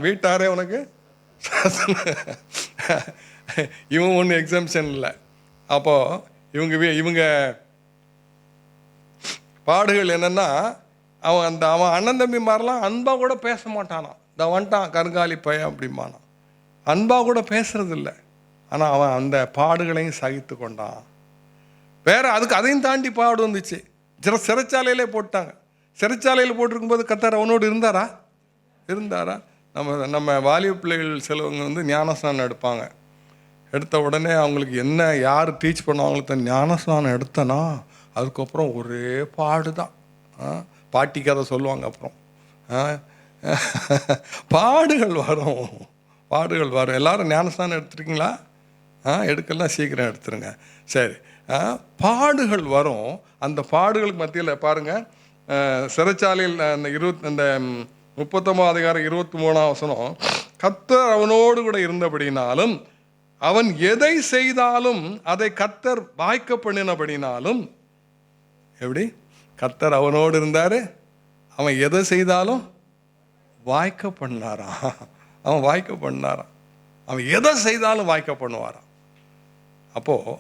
வீட்டாரே உனக்கு இவன் ஒன்றும் எக்ஸம்ஷன் இல்லை. அப்போது இவங்க பாடுகள் என்னென்னா, அவன் அண்ணன் தம்பி மாதிரிலாம் அன்பாக கூட பேச மாட்டானான். இந்த வந்துட்டான் கருங்காலி பையன் அப்படிம்பானான். அன்பாக கூட பேசுறது இல்லை. ஆனால் அவன் அந்த பாடுகளையும் சகித்து கொண்டான். அதையும் தாண்டி பாடு வந்துச்சு. சிறைச்சாலையிலே போட்டாங்க. சிறைச்சாலையில் போட்டிருக்கும்போது கர்த்தர் அவனோடு இருந்தாரா? நம்ம வாலிப பிள்ளைகள் சிலவங்க ஞானஸ்நானம் எடுப்பாங்க. எடுத்த உடனே அவங்களுக்கு என்ன யார் டீச் பண்ணுவாங்களோ ஞானஸ்நானம் எடுத்தனா அதுக்கப்புறம் ஒரே பாடு தான். பாட்டி கதை சொல்லுவாங்க. அப்புறம் பாடுகள் வரும். எல்லாரும் ஞானஸ்நானம் எடுத்துருக்கீங்களா? எடுக்கலாம், சீக்கிரம் எடுத்துருங்க. சரி, பாடுகள் வரும். அந்த பாடுகளுக்கு மத்தியில் பாருங்கள், சிறைச்சாலையில் அந்த 39 அதிகாரம் 23 வசனம், கர்த்தர் அவனோடு கூட இருந்தபடினாலும் அவன் எதை செய்தாலும் அதை கர்த்தர் வாய்க்க பண்ணினபடினாலும். எப்படி? கர்த்தர் அவனோடு இருந்தார், அவன் எதை செய்தாலும் வாய்க்க பண்ணாராம். அவன் எதை செய்தாலும் வாய்க்க பண்ணுவாராம். அப்போது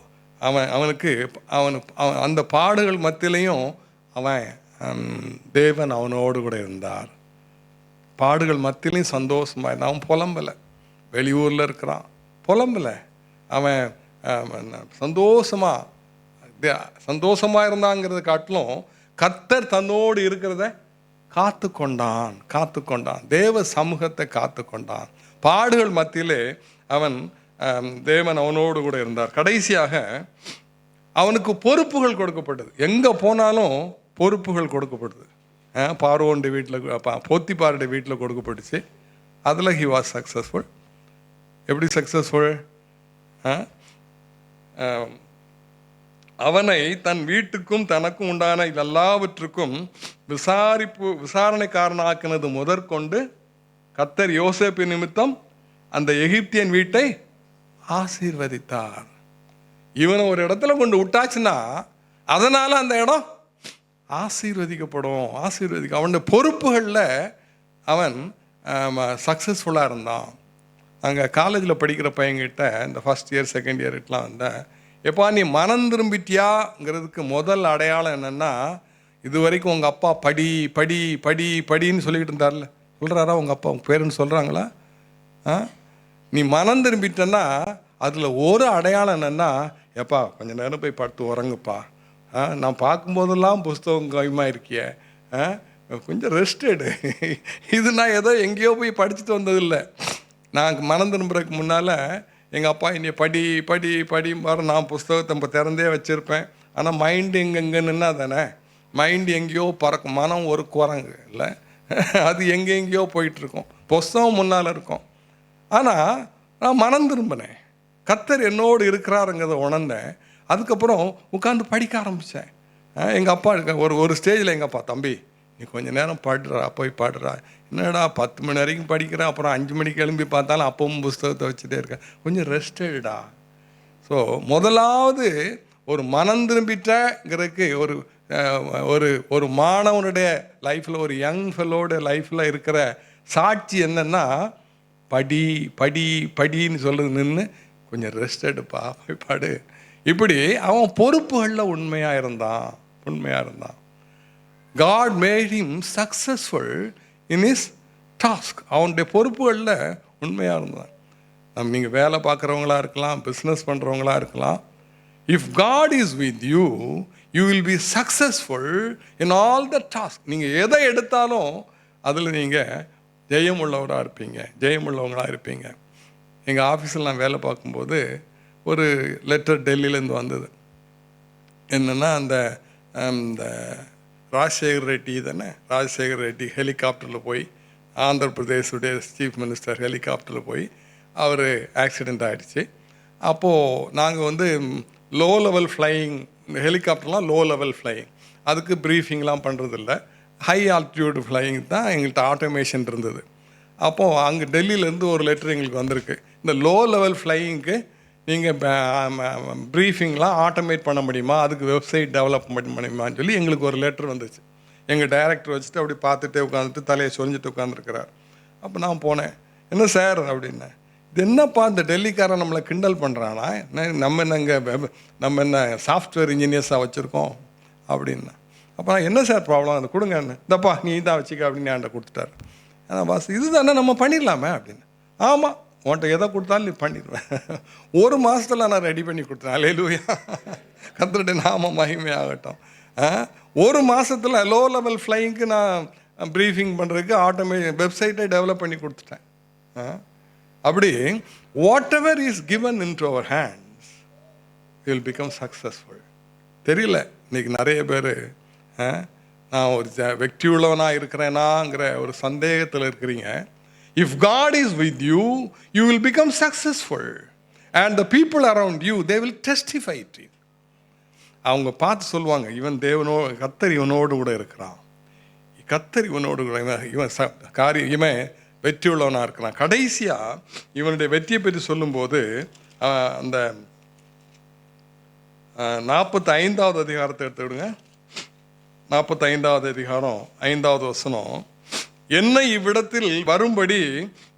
அவனுக்கு அந்த பாடுகள் மத்தியிலையும் தேவன் அவனோடு கூட இருந்தார். பாடுகள் மத்தியிலையும் சந்தோஷமாக இருந்தான். அவன் புலம்பலை. வெளியூரில் இருக்கிறான், புலம்பலை. அவன் சந்தோஷமாக இருந்தாங்கிறத காட்டிலும் கர்த்தர் தன்னோடு இருக்கிறத காத்து கொண்டான். தேவ சமூகத்தை காத்து கொண்டான். பாடுகள் மத்தியிலே தேவன் அவனோடு கூட இருந்தார். கடைசியாக அவனுக்கு பொறுப்புகள் கொடுக்கப்பட்டது. எங்கே போனாலும் பொறுப்புகள் கொடுக்கப்படுது. பார்வோனுடைய வீட்டில், போத்திபாருடைய வீட்டில் கொடுக்கப்பட்டுச்சு. அதில் ஹி வாஸ் சக்ஸஸ்ஃபுல். எப்படி சக்ஸஸ்ஃபுல்? அவனை தன் வீட்டுக்கும் தனக்கும் உண்டான எல்லாவற்றுக்கும் விசாரணைக்காரனாக்கினது முதற்கொண்டு கர்த்தர் யோசேப்பு நிமித்தம் அந்த எகிப்தியன் வீட்டை ஆசீர்வதித்தார். இவனை ஒரு இடத்துல கொண்டு விட்டாச்சுன்னா அதனால் அந்த இடம் ஆசீர்வதிக்கப்படும். அவனுடைய பொறுப்புகளில் அவன் சக்ஸஸ்ஃபுல்லாக இருந்தான். அங்கே காலேஜில் படிக்கிற பையன்கிட்ட இந்த ஃபஸ்ட் இயர் செகண்ட் இயர் இட்லாம் வந்தேன். எப்பா நீ மனம் திரும்பிட்டியாங்கிறதுக்கு முதல் அடையாளம் என்னென்னா, இது வரைக்கும் உங்கள் அப்பா படின்னு சொல்லிக்கிட்டு இருந்தார்ல, சொல்கிறாரா? உங்கள் அப்பா உங்கள் பேருன்னு சொல்கிறாங்களா? நீ மனம் திரும்பிட்டன்னா அதில் ஒரு அடையாளம் என்னென்னா, எப்பா கொஞ்சம் நேரம் போய் படுத்து உறங்குப்பா, நான் பார்க்கும்போதெல்லாம் புஸ்தகம் கைமாக இருக்கிய, கொஞ்சம் ரெஸ்ட் எடு. இது நான் ஏதோ எங்கேயோ போய் படிச்சுட்டு வந்ததில்லை. நான் மனம் திரும்புறதுக்கு முன்னால் எங்கள் அப்பா என்னை படி மாதிரி நான் புஸ்தகத்தை இப்போ திறந்தே வச்சுருப்பேன். ஆனால் மைண்டு எங்கெங்கே நின்னா தானே, மைண்டு எங்கேயோ பறக்கும். மனம் ஒரு குரங்கு இல்லை, அது எங்கெங்கேயோ போயிட்டுருக்கோம். புஸ்தகம் முன்னால் இருக்கும். ஆனால் நான் மனம் திரும்பினேன், கர்த்தர் என்னோடு இருக்கிறாருங்கிறத உணர்ந்தேன். அதுக்கப்புறம் உட்காந்து படிக்க ஆரம்பித்தேன். எங்கள் அப்பா ஒரு ஸ்டேஜில் எங்கள் அப்பா, தம்பி நீ கொஞ்சம் நேரம் போய் பாடுறா. என்னடா 10 மணி வரைக்கும் படிக்கிறேன், அப்புறம் 5 மணிக்கு எழும்பி பார்த்தாலும் அப்பவும் புஸ்தகத்தை வச்சுட்டே இருக்கேன், கொஞ்சம் ரெஸ்ட் எடுடா. ஸோ முதலாவது ஒரு மனம் திரும்பிட்டங்கிறதுக்கு ஒரு மாணவனுடைய லைஃப்பில், ஒரு யங் ஃபெல்லோட லைஃப்பில் இருக்கிற சாட்சி என்னென்னா, படின்னு சொல்லுது நின்று கொஞ்சம் ரெஸ்ட் எடுப்பா, போய் பாடு. இப்படி அவன் பொறுப்புகளில் உண்மையாக இருந்தான். God made him successful in his task. அவனுடைய பொறுப்புகளில் உண்மையாக இருந்தான். நீங்கள் வேலை பார்க்குறவங்களா இருக்கலாம், பிஸ்னஸ் பண்ணுறவங்களா இருக்கலாம். If God is with you, you will be successful in all the task. நீங்கள் எதை எடுத்தாலும் அதில் நீங்கள் ஜெயமுள்ளவங்களாக இருப்பீங்க. எங்கள் ஆஃபீஸில் நான் வேலை பார்க்கும்போது ஒரு லெட்டர் டெல்லியிலேருந்து வந்தது. என்னென்னா, அந்த ராஜசேகர் ரெட்டி தானே, ராஜசேகர் ரெட்டி ஹெலிகாப்டரில் போய் ஆந்திர பிரதேசுடைய சீஃப் மினிஸ்டர் ஹெலிகாப்டரில் போய் அவர் ஆக்சிடெண்ட் ஆகிடுச்சு. அப்போது நாங்கள் லோ லெவல் ஃப்ளையிங், இந்த ஹெலிகாப்டர்லாம் லோ லெவல் ஃப்ளையிங், அதுக்கு ப்ரீஃபிங்லாம் பண்ணுறதில்ல, ஹை ஆல்டிடியூட் ஃப்ளையிங் தான் எங்கள்கிட்ட ஆட்டோமேஷன் இருந்தது. அப்போது அங்கே டெல்லியிலேருந்து ஒரு லெட்டர் எங்களுக்கு வந்திருக்கு, இந்த லோ லெவல் ஃப்ளையிங்க்கு நீங்கள் ப்ரீஃபிங்லாம் ஆட்டோமேட் பண்ண முடியுமா, அதுக்கு வெப்சைட் டெவலப் பண்ண முடியுமான்னு சொல்லி எங்களுக்கு ஒரு லெட்டர் வந்துச்சு. எங்கள் டைரக்டர் வச்சுட்டு அப்படி பார்த்துட்டே உட்காந்துட்டு தலையை சொரிஞ்சிட்டு உட்காந்துருக்கிறார். அப்போ நான் போனேன், என்ன சார் அப்படின்னேன், இது என்னப்பா இந்த டெல்லிக்காரன் நம்மளை கிண்டல் பண்ணுறானா, நம்ம என்ன சாஃப்ட்வேர் இன்ஜினியர்ஸாக வச்சுருக்கோம் அப்படின்னா. அப்போ நான் என்ன சார் ப்ராப்ளம், அதை கொடுங்க, இந்தப்பா நீ தான் வச்சுக்க அப்படின்னு என்கிட்ட கொடுத்துட்டாரு. ஆனால் பாஸ் இது தானே நம்ம பண்ணிடலாமே அப்படின்னு. ஆமாம், உன்கிட்ட எதை கொடுத்தாலும் நீ பண்ணிடுவேன், ஒரு மாதத்தில் நான் ரெடி பண்ணி கொடுத்தேன். அல்லேலூயா, கர்த்தருடைய நாம மகிமை ஆகட்டும். ஒரு மாதத்தில் லோ லெவல் ஃப்ளைங்க்கு நான் ப்ரீஃபிங் பண்ணுறதுக்கு வெப்சைட்டை டெவலப் பண்ணி கொடுத்துட்டேன். அப்படி whatever is given into our hands will become successful. தெரியல இன்றைக்கி நிறைய பேர் நான் ஒரு வெற்றி உள்ளவனாக இருக்கிறேனாங்கிற ஒரு சந்தேகத்தில் இருக்கிறீங்க. If God is with you, you will become successful. And the people around you, they will testify to it. அவங்க பார்த்து சொல்லுவாங்க, இவன் கர்த்தர் இவனோடு கூட இருக்கிறான், கர்த்தர் இவனோடு கூட, இவன் வெற்றி உள்ளவனாக இருக்கிறான். கடைசியாக இவனுடைய வெற்றியை பற்றி சொல்லும்போது அந்த 45வது அதிகாரத்தை எடுத்துவிடுங்க. 45வது அதிகாரம் 5வது வசனம், என்னை இவ்விடத்தில் வரும்படி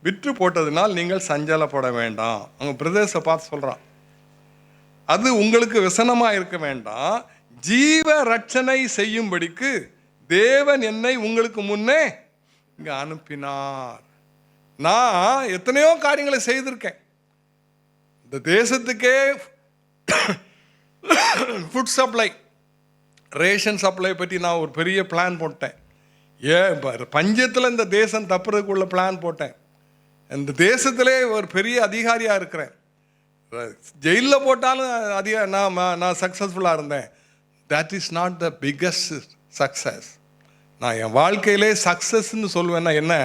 விற்று போட்டதினால் நீங்கள் சஞ்சலப்பட வேண்டாம். அவங்க பிரதேசத்தை பார்த்து சொல்கிறான், அது உங்களுக்கு விசனமாக இருக்க வேண்டாம், ஜீவ ரட்சனை செய்யும்படிக்கு தேவன் என்னை உங்களுக்கு முன்னே இங்கே அனுப்பினார். நான் எத்தனையோ காரியங்களை செய்திருக்கேன் இந்த தேசத்துக்கே. ஃபுட் சப்ளை, ரேஷன் சப்ளை பற்றி நான் ஒரு பெரிய பிளான் போட்டேன். பஞ்சத்தில் இந்த தேசம் தப்புறதுக்குள்ள பிளான் போட்டேன். இந்த தேசத்திலே ஒரு பெரிய அதிகாரியாக இருக்கிறேன். ஜெயிலில் போட்டாலும் நான் சக்ஸஸ்ஃபுல்லாக இருந்தேன். That is not the biggest success. நான் என் வாழ்க்கையிலே சக்ஸஸ்ன்னு சொல்லுவேன்னா என்ன,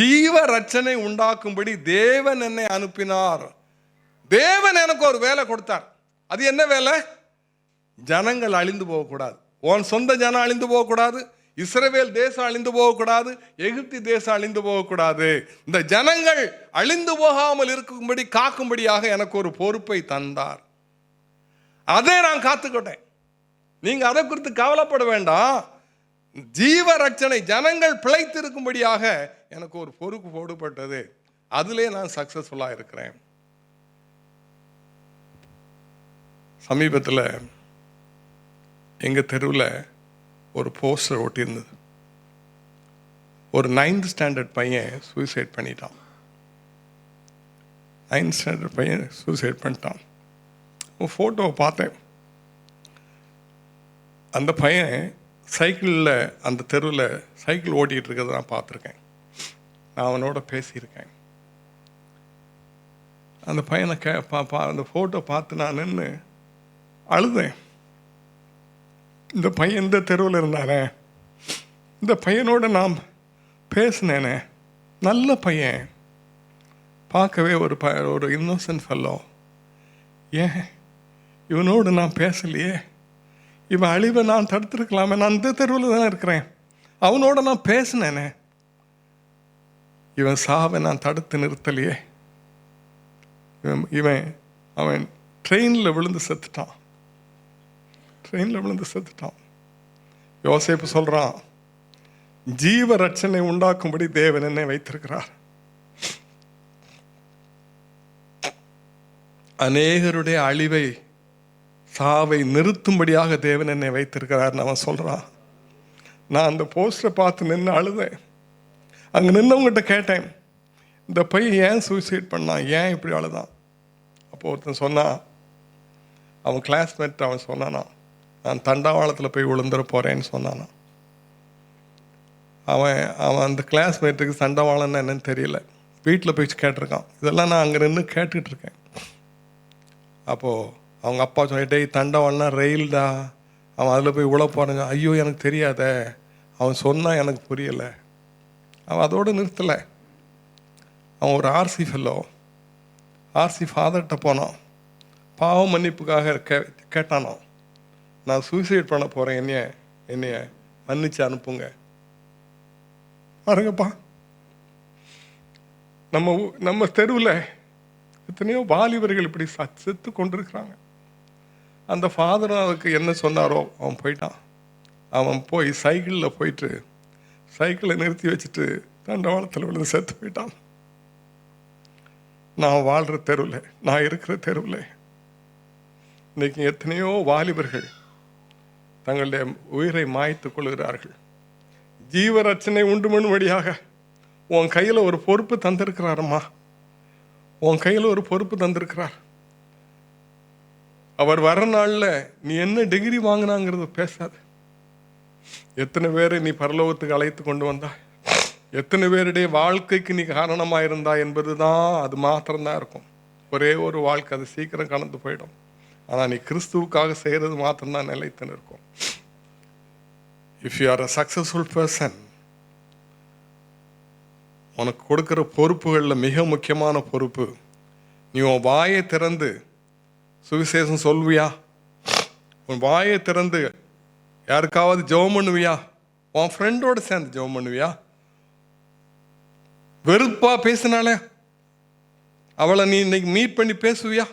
ஜீவ ரட்சனை உண்டாக்கும்படி தேவன் என்னை அனுப்பினார். தேவன் எனக்கு ஒரு வேலை கொடுத்தார். அது என்ன வேலை? ஜனங்கள் அழிந்து போகக்கூடாது, உன் சொந்த ஜனம் அழிந்து போகக்கூடாது, இஸ்ரவேல் தேசம் அழிந்து போகக்கூடாது, எகிப்தி தேசம் அழிந்து போகக்கூடாது. இந்த ஜனங்கள் அழிந்து போகாமல் இருக்கும்படி காக்கும்படியாக எனக்கு ஒரு பொறுப்பை தந்தார். அதை நான் காத்துக்கிட்டேன். நீங்க அதை குறித்து கவலைப்பட வேண்டாம். ஜீவ ரட்சனை, ஜனங்கள் பிழைத்திருக்கும்படியாக எனக்கு ஒரு பொறுப்பு போடப்பட்டது. அதிலே நான் சக்சஸ்ஃபுல்லாக இருக்கிறேன். சமீபத்தில் எங்கள் தெருவில் ஒரு போஸ்டர் ஒட்டியிருந்தது. ஒரு 9th ஸ்டாண்டர்ட் பையன் சூசைட் பண்ணிட்டான். 9th ஸ்டாண்டர்ட் பையன் சூசைட் பண்ணிட்டான். ஒரு ஃபோட்டோவை பார்த்தேன். அந்த பையன் சைக்கிளில் அந்த தெருவில் சைக்கிள் ஓட்டிகிட்டு இருக்கிறத நான் பார்த்துருக்கேன். நான் அவனோட பேசியிருக்கேன். அந்த பையனை அந்த ஃபோட்டோ பார்த்து நான் நின்று அழுதேன். இந்த பையன் இந்த தெருவில் இருந்தானே, இந்த பையனோட நான் பேசினேனே, நல்ல பையன், பார்க்கவே ஒரு இன்னோசன்ட் ஃபெல்லோ, ஏன் இவனோடு நான் பேசலையே, இவன் அழிவை நான் தடுத்துருக்கலாமே, நான் இந்த தெருவில் தானே இருக்கிறேன், அவனோட நான் பேசினேனே, இவன் சாவை நான் தடுத்து நிறுத்தலையே, அவன் ட்ரெயினில் விழுந்து செத்துட்டான். யோசேப்பு சொல்றான், ஜீவ ரட்சனை உண்டாக்கும்படி தேவன் என்னை வைத்திருக்கிறார். அநேகருடைய அழிவை, சாவை நிறுத்தும்படியாக தேவன் என்னை வைத்திருக்கிறார். அவன் சொல்றான். நான் அந்த போஸ்டரை பார்த்து நின்று அழுதேன். அங்கே நின்னவங்கிட்ட கேட்டேன், இந்த பையன் ஏன் சூசைட் பண்ணான், ஏன் இப்படி அழுதான்? அப்போ ஒருத்தன் சொன்னான், அவன் கிளாஸ்மேட், அவன் சொன்னானா, நான் தண்டவாளத்தில் போய் விழுந்துட போகிறேன்னு சொன்னானா. அவன் அந்த கிளாஸ்மேட்டுக்கு தண்டவாளம்னா என்னன்னு தெரியல. வீட்டில் போய் கேட்டிருக்கான். இதெல்லாம் நான் அங்கே நின்று கேட்டுக்கிட்டு இருக்கேன். அப்போது அவங்க அப்பா சொல்லிட்டே, தண்டவாளம்னா ரயில்டா, அவன் அதில் போய் உழப்பானுங்க. ஐயோ எனக்கு தெரியாத, அவன் சொன்னால் எனக்கு புரியலை. அவன் அதோடு நிறுத்தலை. அவன் ஒரு ஆர்சி ஃபெல்லோ, ஆர்சி ஃபாதர்கிட்ட போனான். பாவ மன்னிப்புக்காக கேட்டானோ, நான் சூசைட் பண்ண போகிறேன், என்னைய மன்னிச்சு அனுப்புங்க. பாருங்கப்பா, நம்ம தெருவில் எத்தனையோ வாலிபர்கள் இப்படி செத்து கொண்டிருக்கிறாங்க. அந்த ஃபாதரும் அதுக்கு என்ன சொன்னாரோ அவன் போயிட்டான். அவன் போய் சைக்கிளில் போயிட்டு சைக்கிளை நிறுத்தி வச்சுட்டு தண்டவாளத்தில் விழுந்து செத்து போயிட்டான். நான் வாழ்கிற தெருவில், நான் இருக்கிற தெருவில் இன்னைக்கு எத்தனையோ வாலிபர்கள் தங்களுடைய உயிரை மாய்த்து கொள்கிறார்கள். ஜீவரட்சனை உண்டு பண்ணும்படியாக உன் கையில் ஒரு பொறுப்பு தந்திருக்கிறாரம்மா, உன் கையில் ஒரு பொறுப்பு தந்திருக்கிறார். அவர் வர நாளில் நீ என்ன டிகிரி வாங்கினாங்கிறது பேசாது. எத்தனை பேரை நீ பரலோகத்துக்கு அழைத்து கொண்டு வந்தாய், எத்தனை பேருடைய வாழ்க்கைக்கு நீ காரணமாக இருந்தா என்பது தான், அது மாத்திரம்தான் இருக்கும். ஒரே ஒரு வாழ்க்கை, அது சீக்கிரம் கடந்து போயிடும். ஆனால் நீ கிறிஸ்துவுக்காக செய்கிறது மாத்திரம்தான் நிலைத்து நிற்கும். If you are a successful person, உனக்கு கொடுக்குற பொறுப்புகளில் மிக முக்கியமான பொறுப்பு, நீ உன் வாயை திறந்து சுவிசேஷம் சொல்வியா? உன் வாயை திறந்து யாருக்காவது ஜெபம் பண்ணுவியா? உன் ஃப்ரெண்டோடு சேர்ந்து ஜெபம் பண்ணுவியா? வெறுப்பா பேசினாலே அவளை நீ இன்னைக்கு மீட் பண்ணி பேசுவியா?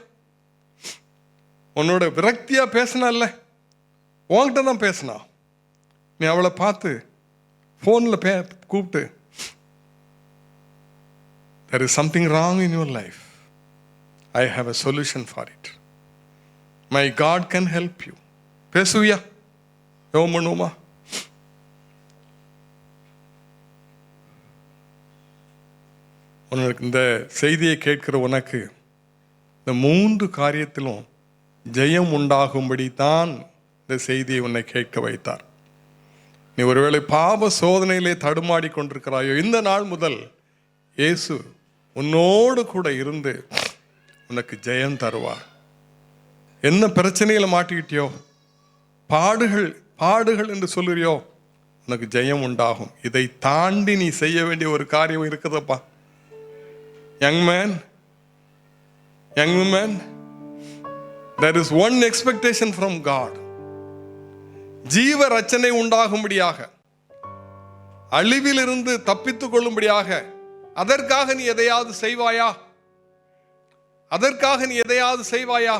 உன்னோட விரக்தியா பேசினால உன்கிட்ட தான் பேசினா, நீ அவளை பார்த்து ஃபோனில் கூப்பிட்டு, there is something wrong in your life, I have a solution for it, my God can help you, பேசுவியா? ஜெபம் பண்ணுவோமா? உனக்கு இந்த செய்தியை கேட்கிற உனக்கு இந்த 3 காரியத்திலும் ஜெயம் உண்டாகும்படி தான் இந்த செய்தியை உன்னை கேட்க வைத்தார். நீ ஒருவேளை பாவ சோதனையிலே தடுமாடி கொண்டிருக்கிறாயோ, இந்த நாள் முதல் இயேசு உன்னோடு கூட இருந்து உனக்கு ஜெயம் தருவார். என்ன பிரச்சனையில் மாட்டிக்கிட்டியோ, பாடுகள் என்று சொல்லுறியோ, உனக்கு ஜெயம் உண்டாகும். இதை தாண்டி நீ செய்ய வேண்டிய ஒரு காரியம் இருக்குதப்பா. Young man, young woman, there is one expectation from God. ஜீவ ரட்சனை உண்டாகும்படியாக, அழிவிலிருந்து தப்பித்துக் கொள்ளும்படியாக, அதற்காக நீ எதையாவது செய்வாயா? அதற்காக நீ எதையாவது செய்வாயா?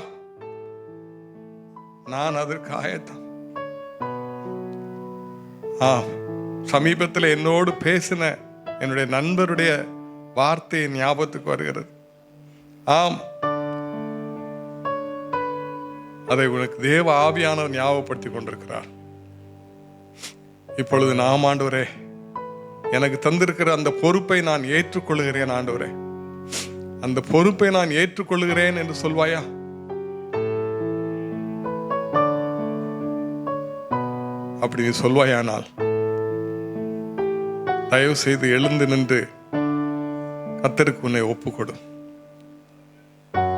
நான் அதற்கு ஆயத்தம். சமீபத்தில் என்னோடு பேசின என்னுடைய நண்பருடைய வார்த்தை ஞாபகத்துக்கு வருகிறது. ஆம், அதை உனக்கு தேவ ஆவியானவர் ஞாபகப்படுத்தி கொண்டிருக்கிறார். இப்பொழுது நாம், ஆண்டவரே, எனக்கு தந்திருக்கிற அந்த பொறுப்பை நான் ஏற்றுக்கொள்கிறேன். ஆண்டவரே, அந்த பொறுப்பை நான் ஏற்றுக்கொள்கிறேன் என்று சொல்வாயா? அப்படி நீ சொல்வாயானால் தயவு செய்து எழுந்து நின்று கர்த்தருக்கு உன்னை ஒப்புக்கொடு.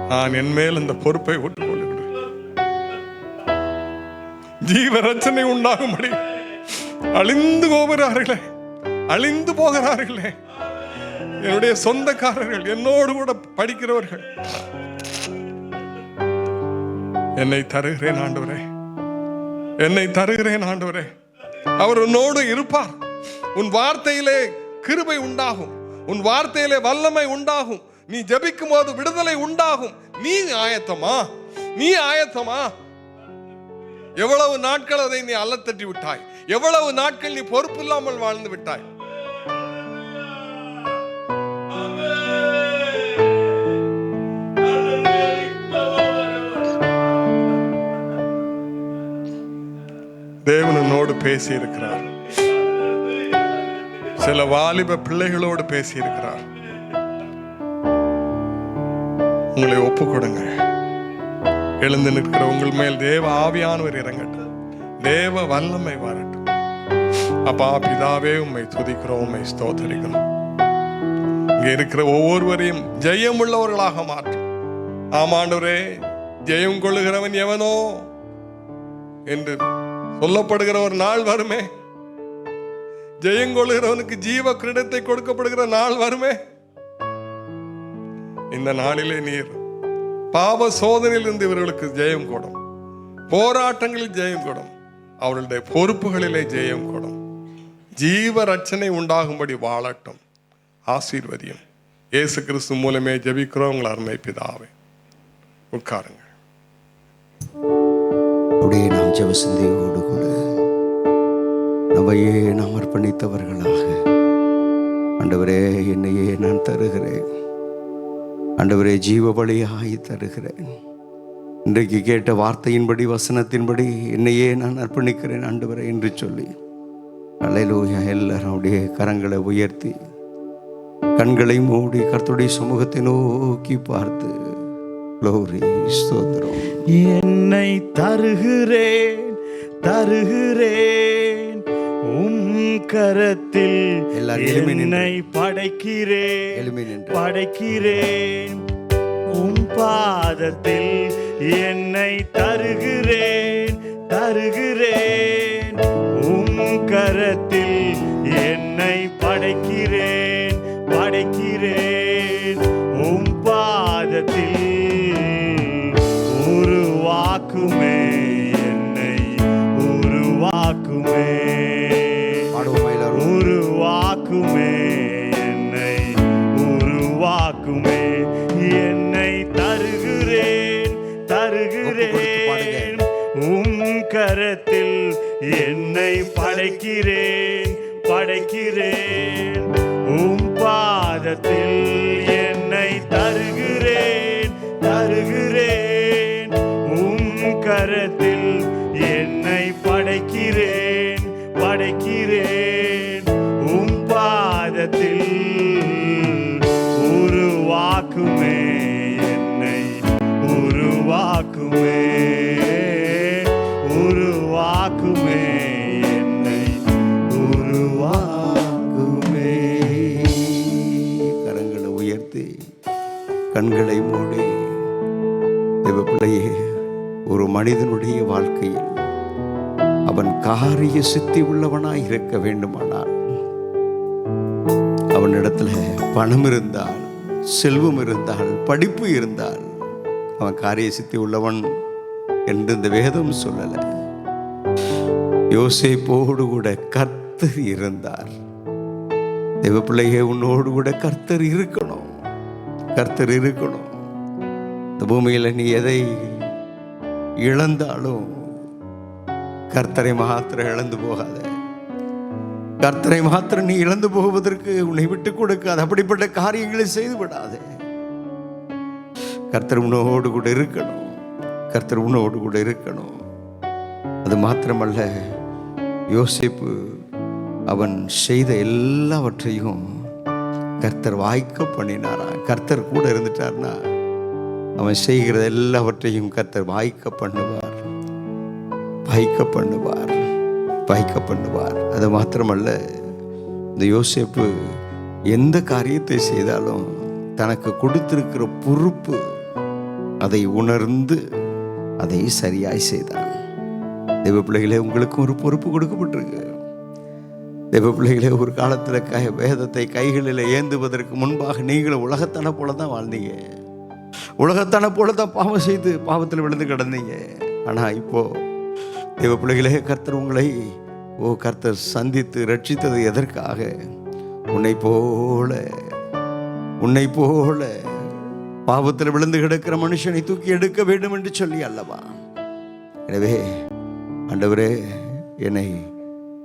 நான் என் மேல் இந்த பொறுப்பை ஒட்டுக்கொள்கிறேன். ஜீவரட்சனை உண்டாகும்படி அழிந்து போகிறார்களே என்னுடைய சொந்தக்காரர்கள், என்னோடு கூட படிக்கிறவர்கள், என்னை தருகிறேன் ஆண்டவரே, என்னை தருகிறேன் ஆண்டவரே. அவர் உன்னோடு இருப்பார். உன் வார்த்தையிலே கிருபை உண்டாகும், உன் வார்த்தையிலே வல்லமை உண்டாகும், நீ ஜெபிக்கும் போது விடுதலை உண்டாகும். நீ ஆயத்தமா? நீ ஆயத்தமா? எவ்வளவு நாட்கள் அதை நீ அல்லத்தட்டி விட்டாய், எவ்வளவு நாட்கள் நீ பொறுப்பு இல்லாமல் வாழ்ந்து விட்டாய். தேவன் உன்னோடு பேசி இருக்கிறார். சில வாலிப பிள்ளைகளோடு பேசி இருக்கிறார். உங்களை ஒப்புக்கொடுங்க. எழுந்து நிற்கிற உங்கள் மேல் தேவ ஆவியானவர் இறங்கட்டும், தேவ வல்லமை வரட்டும். அப்பா பிதாவே, உம்மை துதிக்கிறோம், உம்மை ஸ்தோத்தரிக்கிறோம். இங்க இருக்கிற ஒவ்வொருவரையும் ஜெயம் உள்ளவர்களாக மாற்றும். ஆமாண்டவரே, ஜெயம் கொள்ளுகிறவன் எவனோ என்று சொல்லப்படுகிற ஒரு நாள் வருமே, ஜெயங்கொள்கிறவனுக்கு ஜீவ கிரீடத்தை கொடுக்கப்படுகிற நாள் வருமே. இந்த நாளிலே நீர் பாவ சோதனையிலிருந்து இவர்களுக்கு ஜெயம் கொடும், போராட்டங்களில் ஜெயம் கொடும், அவர்களுடைய பொறுப்புகளிலே ஜெயம் கொடும், ஜீவ ரட்சனை உண்டாகும்படி வாழட்டும். ஆசீர்வதியும். இயேசு கிறிஸ்து மூலமே ஜெபிக்கிறோம் உங்கள் அருமை பிதாவே. உட்காருங்க. அப்படியே நாம் ஜெப சிந்தையோடு கூட நம்மையே நாம் அர்ப்பணித்தவர்களாக, ஆண்டவரே என்னையே நான் தருகிறேன், ஆண்டவரே ஜீவ பலியாய் தருகிறேன், இன்றைக்கு கேட்ட வார்த்தையின்படி வசனத்தின்படி என்னையே நான் அர்ப்பணிக்கிறேன் ஆண்டவரே என்று சொல்லி அல்லேலூயா. எல்லாரும் அப்படியே கரங்களை உயர்த்தி கண்களை மூடி கர்த்தருடைய சமூகத்தை நோக்கி பார்த்து க்ளோரி ஸ்தோத்திரம். என்னை தருகிறேன் தருகிறேன் உம் கரத்தில், என்னை படைக்கிறேன் படைக்கிறேன் உம் பாதத்தில், என்னை தருகிறேன் தருகிறேன் உம் கரத்தில், என்னை படைக்கிறேன் படைக்கிறேன் உம் பாதத்தில். உருவாக்குமே என்னை உருவாக்குமே, உருவாக்குமே என்னை உருவாக்குமே. என்னை தருகிறேன் தருகிறேன் உம் கரத்தில், என்னை படைக்கிறேன் படைக்கிறேன் உம் பாதத்தில், என்னை தருகிறேன் தருகிறேன் உம் கரத்தில், என்னை படைக்கிறேன் படைக்கிறேன் உம் பாதத்தில். உருவாக்குமே என்னை உருவாக்குமே, உருவாக்குமே என்னை உருவாக்குமே. கரங்களை உயர்த்தி கண்களை மூடி தேவ பிள்ளையே, ஒரு மனிதனுடைய வாழ்க்கையில் அவன் காரிய சித்தி உள்ளவனாய் இருக்க வேண்டுமானால், அவனிடத்துல பணம் இருந்தால், செல்வம் இருந்தால், படிப்பு இருந்தால் அவன் காரிய சித்தி உள்ளவன் என்று இந்த வேதம் சொல்லல. யோசேப்போடு கூட கர்த்தர் இருந்தார். தேவ பிள்ளையே, உன்னோடு கூட கர்த்தர் இருக்கணும், கர்த்தர் இருக்கணும். இந்த பூமியில் நீ எதை இழந்தாலும் கர்த்தரை மாத்திரம் இழந்து போகாத. கர்த்தரை மாத்திரம் நீ இழந்து போவதற்கு உன்னை விட்டு கொடுக்காது. அப்படிப்பட்ட காரியங்களை செய்து விடாதே. கர்த்தர் உன்னோடு கூட இருக்கணும், கர்த்தர் உன்னோடு கூட இருக்கணும். அது மாத்திரமல்ல, யோசேப்பு அவன் செய்த எல்லாவற்றையும் கர்த்தர் வாய்க்க பண்ணினாரா. கர்த்தர் கூட இருந்துட்டார்னா அவன் செய்கிற எல்லாவற்றையும் கர்த்தர் வாய்க்க பண்ணுவார், வாய்க்க பண்ணுவார், வாய்க்க பண்ணுவார். அது மாத்திரமல்ல, இந்த யோசேப்பு எந்த காரியத்தை செய்தாலும் தனக்கு கொடுத்திருக்கிற பொறுப்பு அதை உணர்ந்து அதை சரியாய் செய்தான். தேவ பிள்ளைகளே, உங்களுக்கும் ஒரு பொறுப்பு கொடுக்கப்பட்டிருக்கு. தேவ பிள்ளைகளே, ஒரு காலத்தில் வேதத்தை கைகளில் ஏந்துவதற்கு முன்பாக நீங்களும் உலகத்தான போல தான் வாழ்ந்தீங்க, உலகத்தான போல தான் பாவம் செய்து பாவத்தில் விழுந்து கிடந்தீங்க. ஆனால் இப்போ தேவ பிள்ளைகளே, கர்த்தர் உங்களை கர்த்தர் சந்தித்து ரட்சித்தது எதற்காக? உன்னை போல பாவத்தில் விழுந்து கிடக்கிற மனுஷனை தூக்கி எடுக்க வேண்டும் என்று சொல்லி அல்லவா? எனவே ஆண்டவரே, என்னை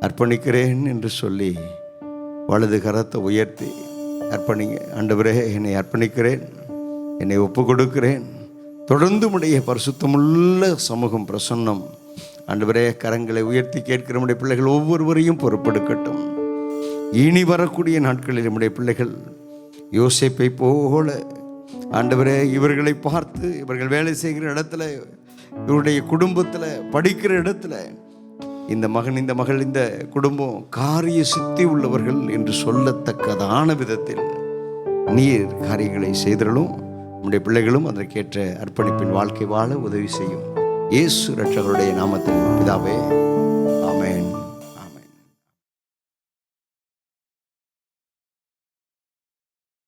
அர்ப்பணிக்கிறேன் என்று சொல்லி வலது கரத்தை உயர்த்தி அர்ப்பணிங்க. ஆண்டவரே, என்னை அர்ப்பணிக்கிறேன், என்னை ஒப்பு கொடுக்கிறேன். தொடர்ந்து உடைய பரிசுத்தமுள்ள சமூகம் பிரசன்னம் ஆண்டவரே, கரங்களை உயர்த்தி கேட்கிற நம்முடைய பிள்ளைகள் ஒவ்வொருவரையும் பொறுப்பெடுக்கட்டும். இனி வரக்கூடிய நாட்களில் நம்முடைய பிள்ளைகள் யோசேப்பை போல ஆண்டவரே, இவர்களை பார்த்து, இவர்கள் வேலை செய்கிற இடத்துல, இவருடைய குடும்பத்தில், படிக்கிற இடத்துல, இந்த மகன், இந்த மகள், இந்த குடும்பம் காரிய சித்தி உள்ளவர்கள் என்று சொல்லத்தக்கதான விதத்தில் நீர் காரியங்களை செய்தலும் நம்முடைய பிள்ளைகளும் அதற்கேற்ற அர்ப்பணிப்பின் வாழ்க்கை வாழ உதவி செய்யும். இயேசு ரட்சகருடைய நாமத்தில் பிதாவே